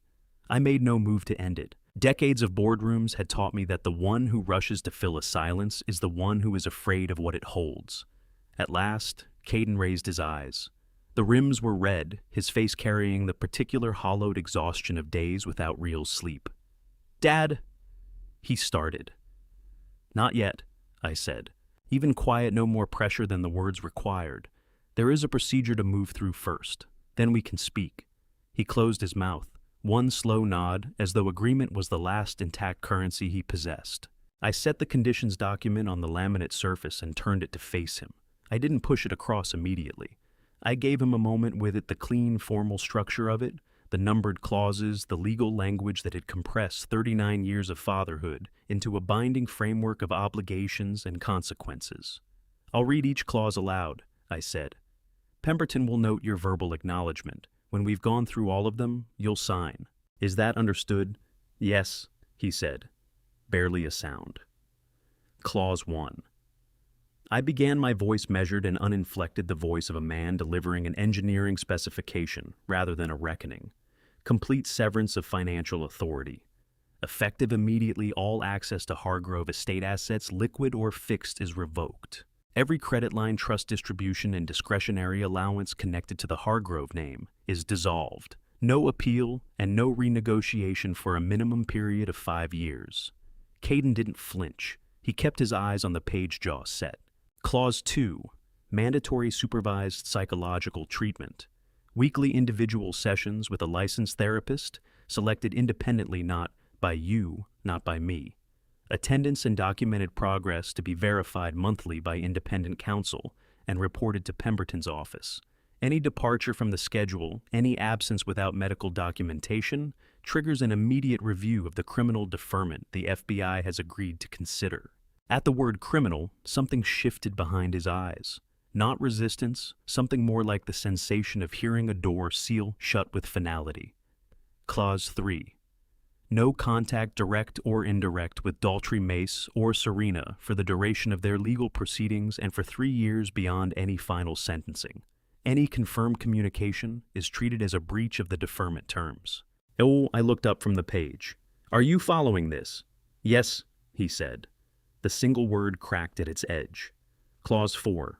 I made no move to end it. Decades of boardrooms had taught me that the one who rushes to fill a silence is the one who is afraid of what it holds. At last, Caden raised his eyes. The rims were red, his face carrying the particular hollowed exhaustion of days without real sleep. "Dad," he started. "Not yet," I said. Even quiet, no more pressure than the words required. "There is a procedure to move through first. Then we can speak." He closed his mouth. One slow nod, as though agreement was the last intact currency he possessed. I set the conditions document on the laminate surface and turned it to face him. I didn't push it across immediately. I gave him a moment with it, the clean, formal structure of it, the numbered clauses, the legal language that had compressed 39 years of fatherhood into a binding framework of obligations and consequences. "I'll read each clause aloud," I said. "Pemberton will note your verbal acknowledgement. When we've gone through all of them, you'll sign. Is that understood?" "Yes," he said. Barely a sound. Clause 1. I began, my voice measured and uninflected, the voice of a man delivering an engineering specification rather than a reckoning. Complete severance of financial authority. Effective immediately, all access to Hargrove estate assets, liquid or fixed, is revoked. Every credit line, trust distribution, and discretionary allowance connected to the Hargrove name is dissolved. No appeal and no renegotiation for a minimum period of 5 years. Caden didn't flinch. He kept his eyes on the page, jaw set. Clause 2. Mandatory supervised psychological treatment. Weekly individual sessions with a licensed therapist, selected independently, not by you, not by me. Attendance and documented progress to be verified monthly by independent counsel and reported to Pemberton's office. Any departure from the schedule, any absence without medical documentation, triggers an immediate review of the criminal deferment the FBI has agreed to consider. At the word criminal, something shifted behind his eyes. Not resistance, something more like the sensation of hearing a door seal shut with finality. Clause 3. No contact, direct or indirect, with Daltrey Mace or Serena for the duration of their legal proceedings and for 3 years beyond any final sentencing. Any confirmed communication is treated as a breach of the deferment terms. Oh, I looked up from the page. "Are you following this?" "Yes," he said. The single word cracked at its edge. Clause 4.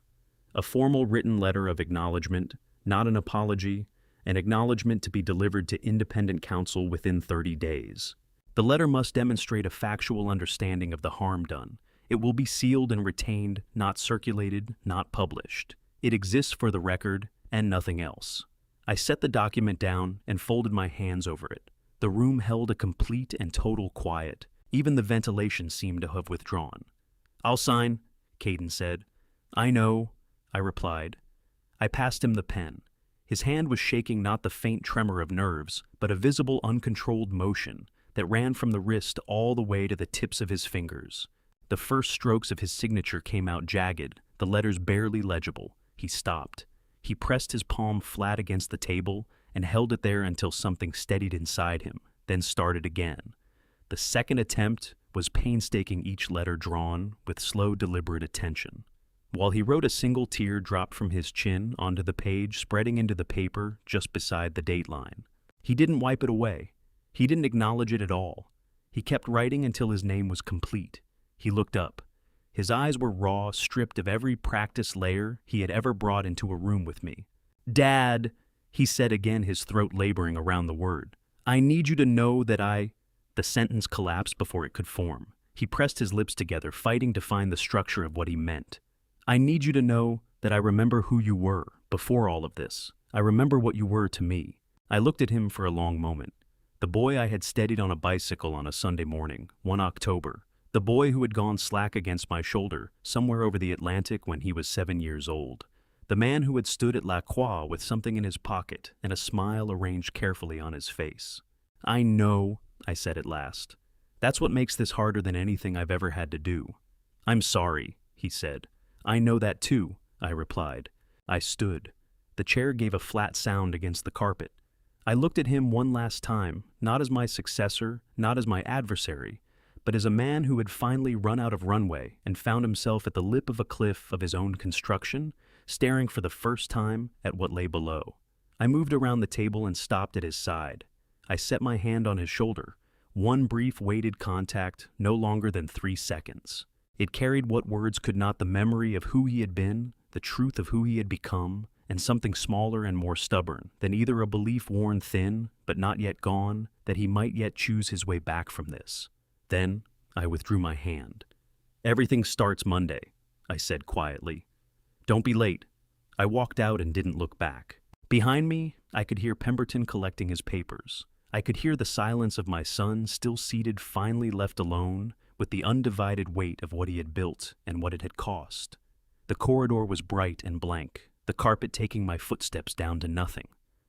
A formal written letter of acknowledgement, not an apology, an acknowledgement to be delivered to independent counsel within 30 days. The letter must demonstrate a factual understanding of the harm done. It will be sealed and retained, not circulated, not published. It exists for the record and nothing else. I set the document down and folded my hands over it. The room held a complete and total quiet. Even the ventilation seemed to have withdrawn. "I'll sign," Caden said. "I know," I replied. I passed him the pen. His hand was shaking, not the faint tremor of nerves, but a visible, uncontrolled motion that ran from the wrist all the way to the tips of his fingers. The first strokes of his signature came out jagged, the letters barely legible. He stopped. He pressed his palm flat against the table and held it there until something steadied inside him, then started again. The second attempt was painstaking, each letter drawn with slow, deliberate attention. While he wrote, a single tear dropped from his chin onto the page, spreading into the paper just beside the date line. He didn't wipe it away. He didn't acknowledge it at all. He kept writing until his name was complete. He looked up. His eyes were raw, stripped of every practice layer he had ever brought into a room with me. "Dad," he said again, his throat laboring around the word. "I need you to know that I—" The sentence collapsed before it could form. He pressed his lips together, fighting to find the structure of what he meant. "I need you to know that I remember who you were before all of this. I remember what you were to me." I looked at him for a long moment. The boy I had steadied on a bicycle on a Sunday morning, one October. The boy who had gone slack against my shoulder somewhere over the Atlantic when he was 7 years old. The man who had stood at La Croix with something in his pocket and a smile arranged carefully on his face. "I know," I said at last. "That's what makes this harder than anything I've ever had to do." "I'm sorry," he said. "I know that too," I replied. I stood. The chair gave a flat sound against the carpet. I looked at him one last time, not as my successor, not as my adversary, but as a man who had finally run out of runway and found himself at the lip of a cliff of his own construction, staring for the first time at what lay below. I moved around the table and stopped at his side. I set my hand on his shoulder. One brief weighted contact, no longer than 3 seconds. It carried what words could not: the memory of who he had been, the truth of who he had become, and something smaller and more stubborn than either, a belief worn thin but not yet gone, that he might yet choose his way back from this. Then I withdrew my hand. "Everything starts Monday," I said quietly. "Don't be late." I walked out and didn't look back. Behind me, I could hear Pemberton collecting his papers. I could hear the silence of my son, still seated, finally left alone, with the undivided weight of what he had built and what it had cost. The corridor was bright and blank. the carpet taking my footsteps down to nothing.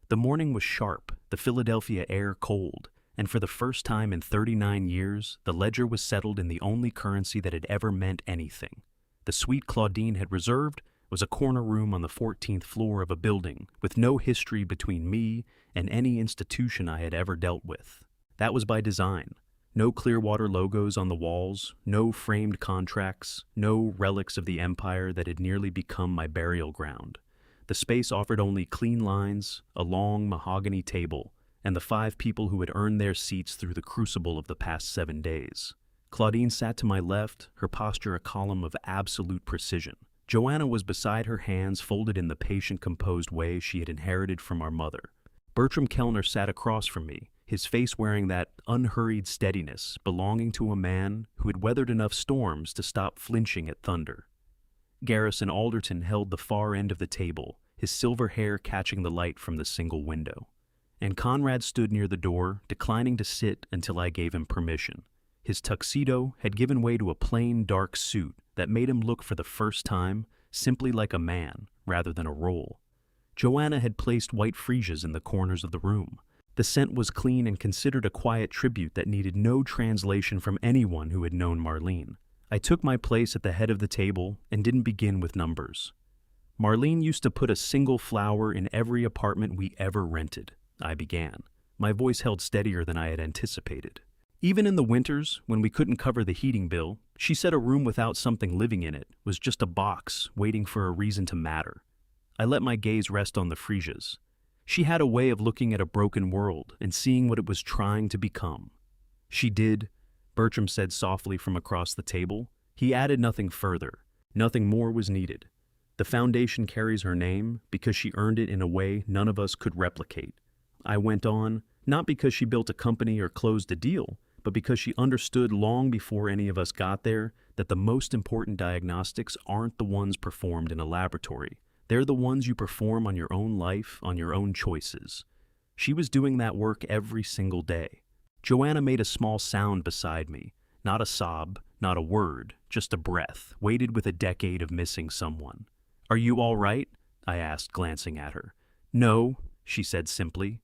The morning was sharp, the Philadelphia air cold, and for the first time in 39 years, the ledger was settled in the only currency that had ever meant anything. The suite Claudine had reserved was a corner room on the 14th floor of a building with no history between me and any institution I had ever dealt with. That was by design. No Clearwater logos on the walls, no framed contracts, no relics of the empire that had nearly become my burial ground. The space offered only clean lines, a long mahogany table, and the 5 people who had earned their seats through the crucible of the past 7 days. Claudine sat to my left, her posture a column of absolute precision. Joanna was beside her, hands folded in the patient, composed way she had inherited from our mother. Bertram Kellner sat across from me, his face wearing that unhurried steadiness belonging to a man who had weathered enough storms to stop flinching at thunder. Garrison Alderton held the far end of the table, his silver hair catching the light from the single window. And Conrad stood near the door, declining to sit until I gave him permission. His tuxedo had given way to a plain, dark suit that made him look for the first time simply like a man rather than a role. Joanna had placed white freesias in the corners of the room. The scent was clean and considered a quiet tribute that needed no translation from anyone who had known Marlene. I took my place at the head of the table and didn't begin with numbers. Marlene used to put a single flower in every apartment we ever rented, I began. My voice held steadier than I had anticipated. Even in the winters, when we couldn't cover the heating bill, she said a room without something living in it was just a box waiting for a reason to matter. I let my gaze rest on the freesias. She had a way of looking at a broken world and seeing what it was trying to become. She did, Bertram said softly from across the table. He added nothing further. Nothing more was needed. The foundation carries her name because she earned it in a way none of us could replicate. I went on, not because she built a company or closed a deal, but because she understood long before any of us got there that the most important diagnostics aren't the ones performed in a laboratory. They're the ones you perform on your own life, on your own choices. She was doing that work every single day. Joanna made a small sound beside me, not a sob, not a word, just a breath, weighted with a decade of missing someone. "Are you all right?" I asked, glancing at her. "No," she said simply.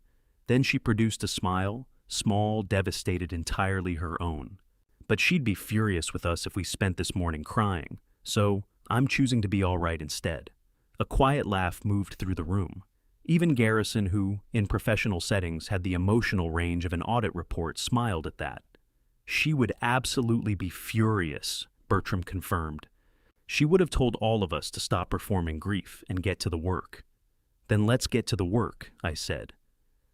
Then she produced a smile, small, devastated, entirely her own. But she'd be furious with us if we spent this morning crying, so I'm choosing to be all right instead. A quiet laugh moved through the room. Even Garrison, who, in professional settings, had the emotional range of an audit report, smiled at that. "She would absolutely be furious," Bertram confirmed. "She would have told all of us to stop performing grief and get to the work." "Then let's get to the work," I said.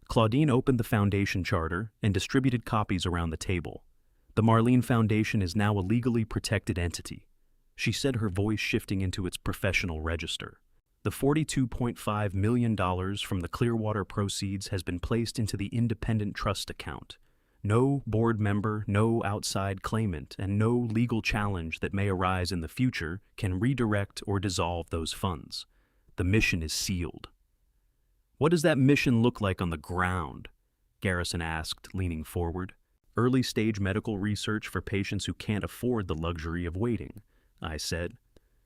Claudine opened the foundation charter and distributed copies around the table. "The Marlene Foundation is now a legally protected entity," she said, her voice shifting into its professional register. "The $42.5 million from the Clearwater proceeds has been placed into the independent trust account. No board member, no outside claimant, and no legal challenge that may arise in the future can redirect or dissolve those funds. The mission is sealed." "What does that mission look like on the ground?" Garrison asked, leaning forward. "Early-stage medical research for patients who can't afford the luxury of waiting," I said.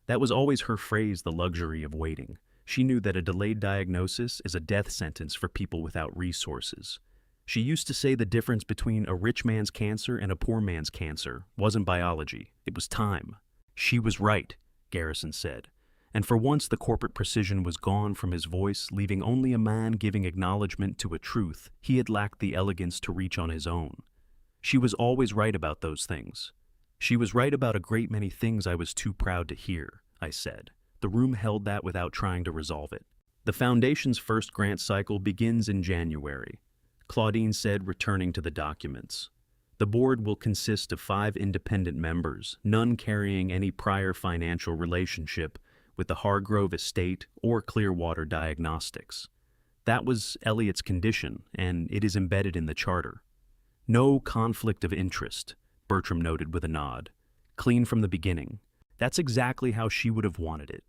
That was always her phrase, the luxury of waiting. She knew that a delayed diagnosis is a death sentence for people without resources. She used to say the difference between a rich man's cancer and a poor man's cancer wasn't biology, it was time. "She was right," Garrison said. And for once the corporate precision was gone from his voice, leaving only a man giving acknowledgement to a truth he had lacked the elegance to reach on his own. She was always right about those things. She was right about a great many things I was too proud to hear, I said. The room held that without trying to resolve it. "The Foundation's first grant cycle begins in January," Claudine said, returning to the documents. "The board will consist of 5 independent members, none carrying any prior financial relationship with the Hargrove estate or Clearwater Diagnostics. That was Elliot's condition, and it is embedded in the charter. No conflict of interest," Bertram noted with a nod. "Clean from the beginning. That's exactly how she would have wanted it."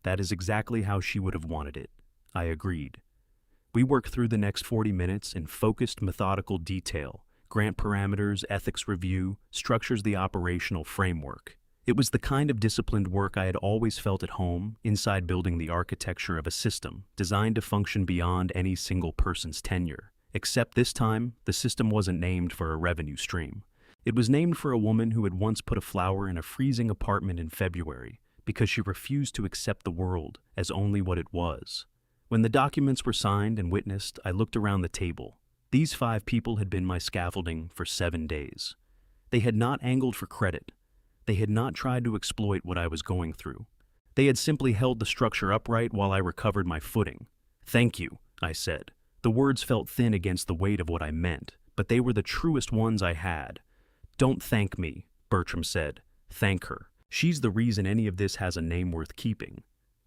"That is exactly how she would have wanted it," I agreed. We worked through the next 40 minutes in focused, methodical detail: grant parameters, ethics review, structures, the operational framework. It was the kind of disciplined work I had always felt at home, inside building the architecture of a system designed to function beyond any single person's tenure. Except this time, the system wasn't named for a revenue stream. It was named for a woman who had once put a flower in a freezing apartment in February because she refused to accept the world as only what it was. When the documents were signed and witnessed, I looked around the table. These 5 people had been my scaffolding for 7 days. They had not angled for credit. They had not tried to exploit what I was going through. They had simply held the structure upright while I recovered my footing. "Thank you," I said. The words felt thin against the weight of what I meant, but they were the truest ones I had. "Don't thank me," Bertram said. "Thank her. She's the reason any of this has a name worth keeping."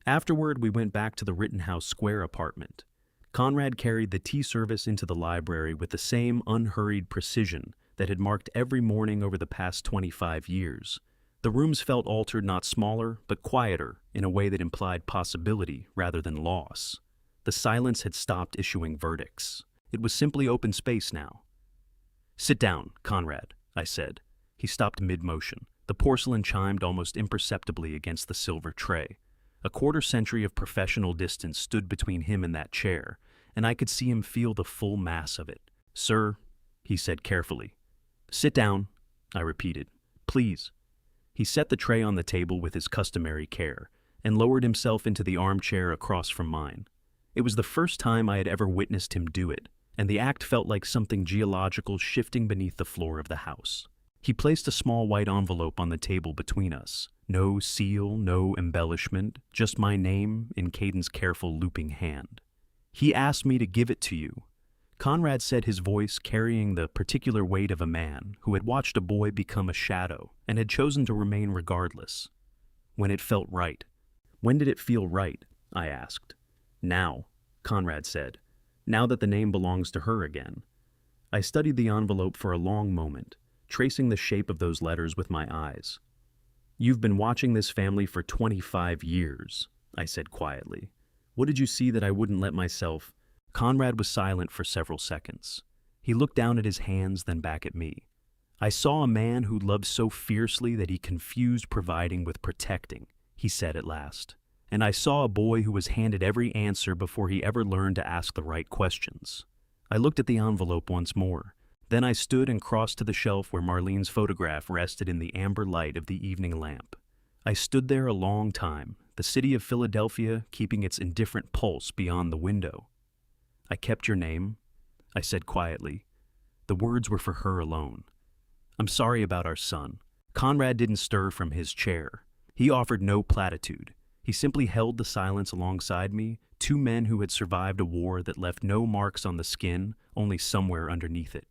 Afterward, we went back to the Rittenhouse Square apartment. Conrad carried the tea service into the library with the same unhurried precision that had marked every morning over the past 25 years. The rooms felt altered, not smaller, but quieter, in a way that implied possibility rather than loss. The silence had stopped issuing verdicts. It was simply open space now. "Sit down, Conrad," I said. He stopped mid-motion. The porcelain chimed almost imperceptibly against the silver tray. A quarter-century of professional distance stood between him and that chair, and I could see him feel the full mass of it. "Sir," he said carefully. "Sit down," I repeated. "Please." He set the tray on the table with his customary care, and lowered himself into the armchair across from mine. It was the first time I had ever witnessed him do it, and the act felt like something geological shifting beneath the floor of the house. He placed a small white envelope on the table between us. No seal, no embellishment, just my name in Caden's careful looping hand. "He asked me to give it to you." Conrad said, his voice carrying the particular weight of a man who had watched a boy become a shadow and had chosen to remain regardless. "When it felt right." "When did it feel right?" I asked. "Now," Conrad said. "Now that the name belongs to her again." I studied the envelope for a long moment, tracing the shape of those letters with my eyes. "You've been watching this family for 25 years, I said quietly. "What did you see that I wouldn't let myself—" Conrad was silent for several seconds. He looked down at his hands, then back at me. "I saw a man who loved so fiercely that he confused providing with protecting," he said at last. "And I saw a boy who was handed every answer before he ever learned to ask the right questions." I looked at the envelope once more. Then I stood and crossed to the shelf where Marlene's photograph rested in the amber light of the evening lamp. I stood there a long time, the city of Philadelphia keeping its indifferent pulse beyond the window. "I kept your name," I said quietly. The words were for her alone. "I'm sorry about our son." Conrad didn't stir from his chair. He offered no platitude. He simply held the silence alongside me, 2 men who had survived a war that left no marks on the skin, only somewhere underneath it.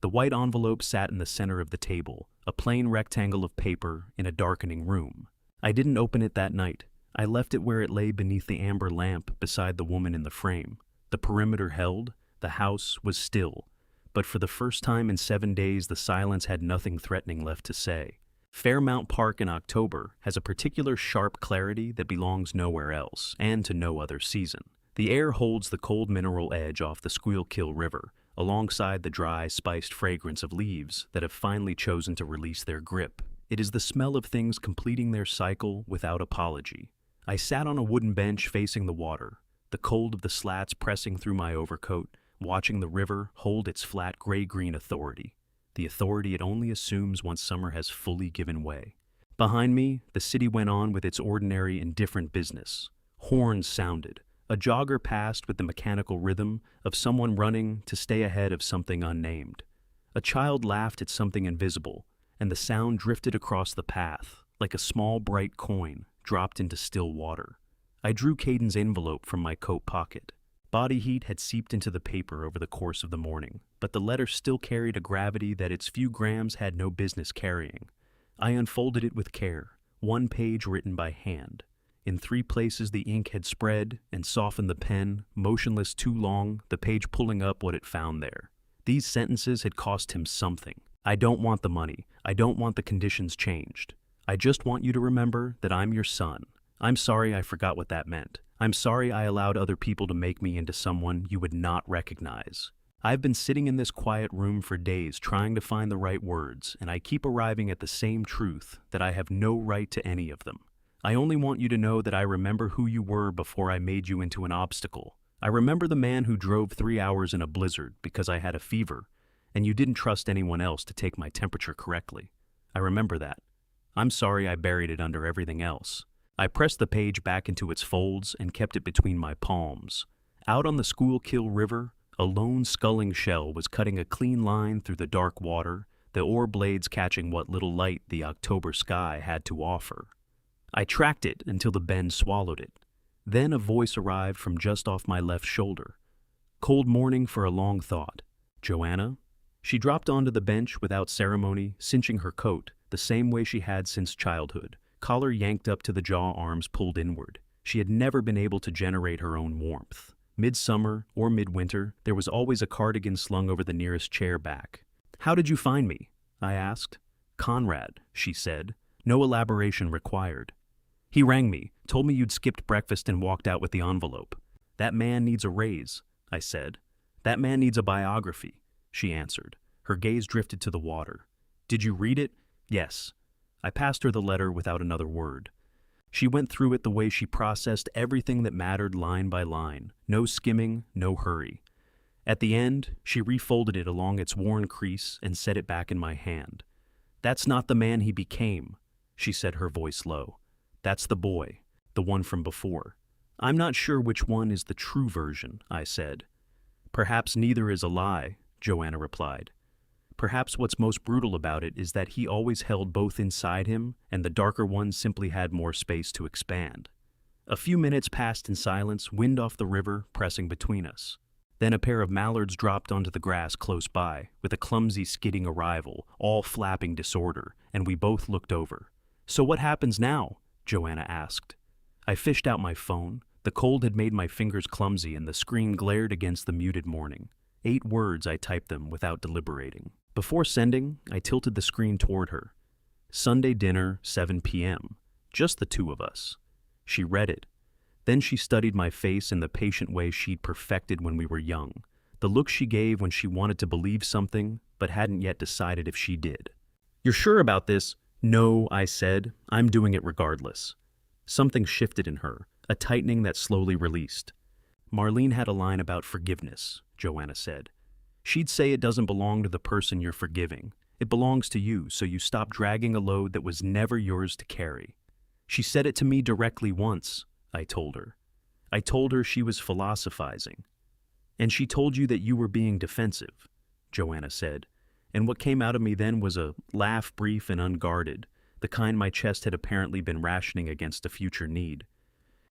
The white envelope sat in the center of the table, a plain rectangle of paper in a darkening room. I didn't open it that night. I left it where it lay beneath the amber lamp beside the woman in the frame. The perimeter held, the house was still, but for the first time in 7 days the silence had nothing threatening left to say. Fairmount Park in October has a particular sharp clarity that belongs nowhere else, and to no other season. The air holds the cold mineral edge off the Squealkill River, alongside the dry, spiced fragrance of leaves that have finally chosen to release their grip. It is the smell of things completing their cycle without apology. I sat on a wooden bench facing the water, the cold of the slats pressing through my overcoat, watching the river hold its flat gray-green authority, the authority it only assumes once summer has fully given way. Behind me, the city went on with its ordinary, indifferent business. Horns sounded. A jogger passed with the mechanical rhythm of someone running to stay ahead of something unnamed. A child laughed at something invisible, and the sound drifted across the path, like a small bright coin dropped into still water. I drew Caden's envelope from my coat pocket. Body heat had seeped into the paper over the course of the morning, but the letter still carried a gravity that its few grams had no business carrying. I unfolded it with care, 1 page written by hand. In 3 places the ink had spread and softened the pen, motionless too long, the page pulling up what it found there. These sentences had cost him something. "I don't want the money. I don't want the conditions changed. I just want you to remember that I'm your son. I'm sorry I forgot what that meant. I'm sorry I allowed other people to make me into someone you would not recognize. I've been sitting in this quiet room for days trying to find the right words, and I keep arriving at the same truth, that I have no right to any of them. I only want you to know that I remember who you were before I made you into an obstacle. I remember the man who drove 3 hours in a blizzard because I had a fever, and you didn't trust anyone else to take my temperature correctly. I remember that. I'm sorry I buried it under everything else. I pressed the page back into its folds and kept it between my palms. Out on the Schuylkill River, a lone sculling shell was cutting a clean line through the dark water, the oar blades catching what little light the October sky had to offer. I tracked it until the bend swallowed it. Then a voice arrived from just off my left shoulder. Cold morning for a long thought. Joanna? She dropped onto the bench without ceremony, cinching her coat, the same way she had since childhood, collar yanked up to the jaw, arms pulled inward. She had never been able to generate her own warmth. Midsummer or midwinter, there was always a cardigan slung over the nearest chair back. How did you find me? I asked. Conrad, she said. No elaboration required. He rang me, told me you'd skipped breakfast and walked out with the envelope. That man needs a raise, I said. That man needs a biography, she answered. Her gaze drifted to the water. Did you read it? Yes. I passed her the letter without another word. She went through it the way she processed everything that mattered, line by line. No skimming, no hurry. At the end, she refolded it along its worn crease and set it back in my hand. That's not the man he became, she said, her voice low. That's the boy, the one from before. I'm not sure which one is the true version, I said. Perhaps neither is a lie, Joanna replied. Perhaps what's most brutal about it is that he always held both inside him, and the darker one simply had more space to expand. A few minutes passed in silence, wind off the river pressing between us. Then a pair of mallards dropped onto the grass close by, with a clumsy skidding arrival, all flapping disorder, and we both looked over. So what happens now? Joanna asked. I fished out my phone. The cold had made my fingers clumsy, and the screen glared against the muted morning. 8 words, I typed them without deliberating. Before sending, I tilted the screen toward her. Sunday dinner, 7 p.m. Just the two of us. She read it. Then she studied my face in the patient way she'd perfected when we were young. The look she gave when she wanted to believe something, but hadn't yet decided if she did. You're sure about this? No, I said. I'm doing it regardless. Something shifted in her, a tightening that slowly released. Marlene had a line about forgiveness, Joanna said. She'd say it doesn't belong to the person you're forgiving. It belongs to you, so you stop dragging a load that was never yours to carry. She said it to me directly once, I told her. I told her she was philosophizing. And she told you that you were being defensive, Joanna said. And what came out of me then was a laugh, brief and unguarded, the kind my chest had apparently been rationing against a future need.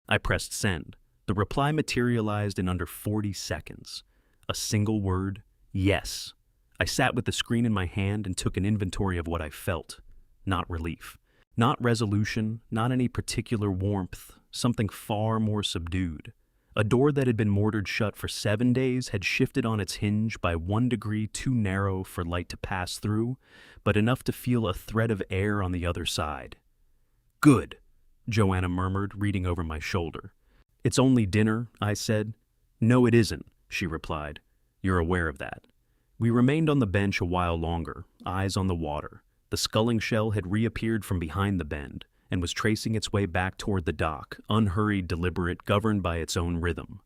I pressed send. The reply materialized in under 40 seconds. A single word, yes. I sat with the screen in my hand and took an inventory of what I felt. Not relief. Not resolution, not any particular warmth, something far more subdued. A door that had been mortared shut for 7 days had shifted on its hinge by 1 degree too narrow for light to pass through, but enough to feel a thread of air on the other side. Good, Joanna murmured, reading over my shoulder. It's only dinner, I said. No, it isn't, she replied. You're aware of that. We remained on the bench a while longer, eyes on the water. The sculling shell had reappeared from behind the bend and was tracing its way back toward the dock, unhurried, deliberate, governed by its own rhythm.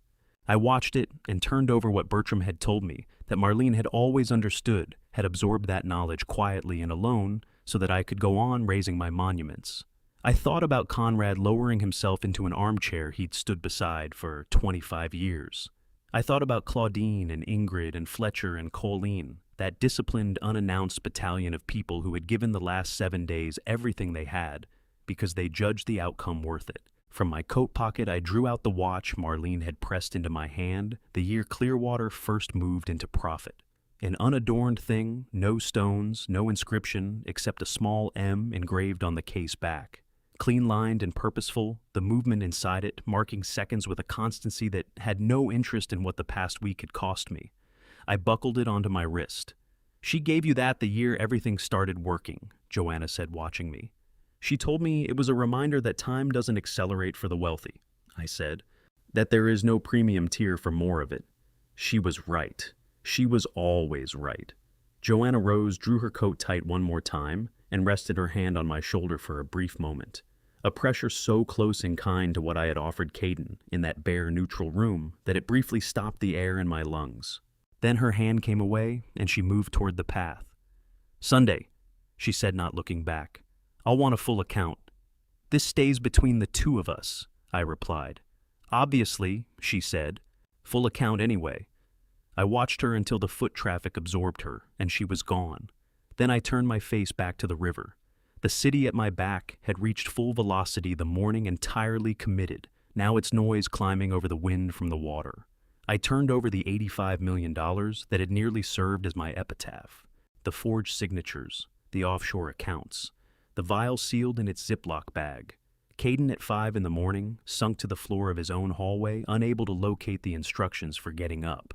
I watched it and turned over what Bertram had told me, that Marlene had always understood, had absorbed that knowledge quietly and alone so that I could go on raising my monuments. I thought about Conrad lowering himself into an armchair he'd stood beside for 25 years. I thought about Claudine and Ingrid and Fletcher and Colleen, that disciplined, unannounced battalion of people who had given the last 7 days everything they had because they judged the outcome worth it. From my coat pocket, I drew out the watch Marlene had pressed into my hand the year Clearwater first moved into profit. An unadorned thing, no stones, no inscription, except a small M engraved on the case back. Clean-lined and purposeful, the movement inside it marking seconds with a constancy that had no interest in what the past week had cost me. I buckled it onto my wrist. She gave you that the year everything started working, Joanna said, watching me. She told me it was a reminder that time doesn't accelerate for the wealthy, I said, that there is no premium tier for more of it. She was right. She was always right. Joanna Rose drew her coat tight one more time and rested her hand on my shoulder for a brief moment. A pressure so close and kind to what I had offered Caden in that bare, neutral room that it briefly stopped the air in my lungs. Then her hand came away and she moved toward the path. "Sunday," she said, not looking back. "I'll want a full account." "This stays between the two of us," I replied. "Obviously," she said. "Full account anyway." I watched her until the foot traffic absorbed her, and she was gone. Then I turned my face back to the river. The city at my back had reached full velocity the morning entirely committed, now its noise climbing over the wind from the water. I turned over the $85 million that had nearly served as my epitaph. The forged signatures, the offshore accounts, the vial sealed in its Ziploc bag. Caden at 5 in the morning, sunk to the floor of his own hallway, unable to locate the instructions for getting up.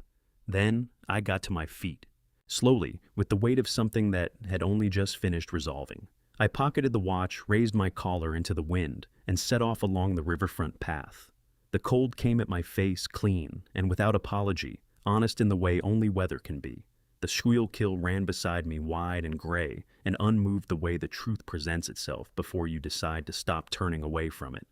Then I got to my feet. Slowly, with the weight of something that had only just finished resolving. I pocketed the watch, raised my collar into the wind, and set off along the riverfront path. The cold came at my face clean and without apology, honest in the way only weather can be. The Schuylkill ran beside me wide and gray and unmoved the way the truth presents itself before you decide to stop turning away from it.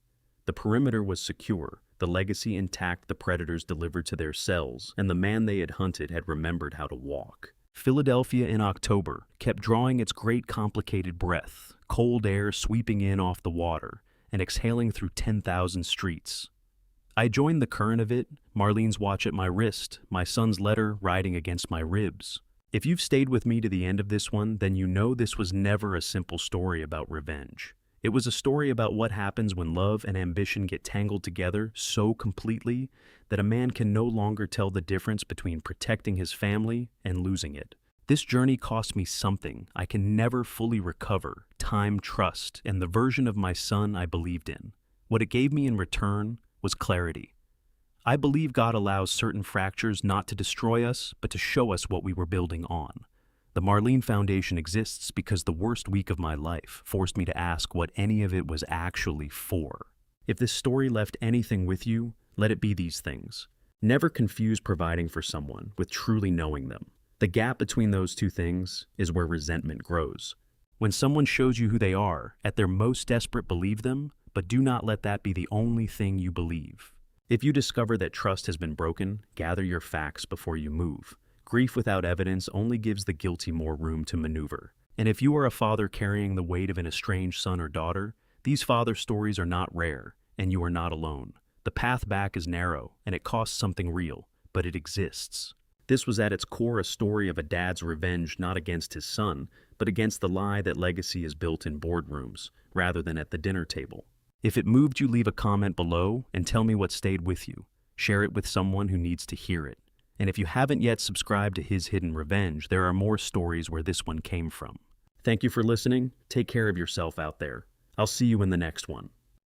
The perimeter was secure, the legacy intact the predators delivered to their cells, and the man they had hunted had remembered how to walk. Philadelphia in October kept drawing its great complicated breath, cold air sweeping in off the water and exhaling through 10,000 streets. I joined the current of it, Marlene's watch at my wrist, my son's letter riding against my ribs. If you've stayed with me to the end of this one, then you know this was never a simple story about revenge. It was a story about what happens when love and ambition get tangled together so completely that a man can no longer tell the difference between protecting his family and losing it. This journey cost me something I can never fully recover: time, trust, and the version of my son I believed in. What it gave me in return was clarity. I believe God allows certain fractures not to destroy us, but to show us what we were building on. The Marlene Foundation exists because the worst week of my life forced me to ask what any of it was actually for. If this story left anything with you, let it be these things. Never confuse providing for someone with truly knowing them. The gap between those two things is where resentment grows. When someone shows you who they are, at their most desperate, believe them, but do not let that be the only thing you believe. If you discover that trust has been broken, gather your facts before you move. Grief without evidence only gives the guilty more room to maneuver. And if you are a father carrying the weight of an estranged son or daughter, these father stories are not rare, and you are not alone. The path back is narrow, and it costs something real, but it exists. This was at its core a story of a dad's revenge not against his son, but against the lie that legacy is built in boardrooms, rather than at the dinner table. If it moved you, leave a comment below and tell me what stayed with you. Share it with someone who needs to hear it. And if you haven't yet subscribed to His Hidden Revenge, there are more stories where this one came from. Thank you for listening. Take care of yourself out there. I'll see you in the next one.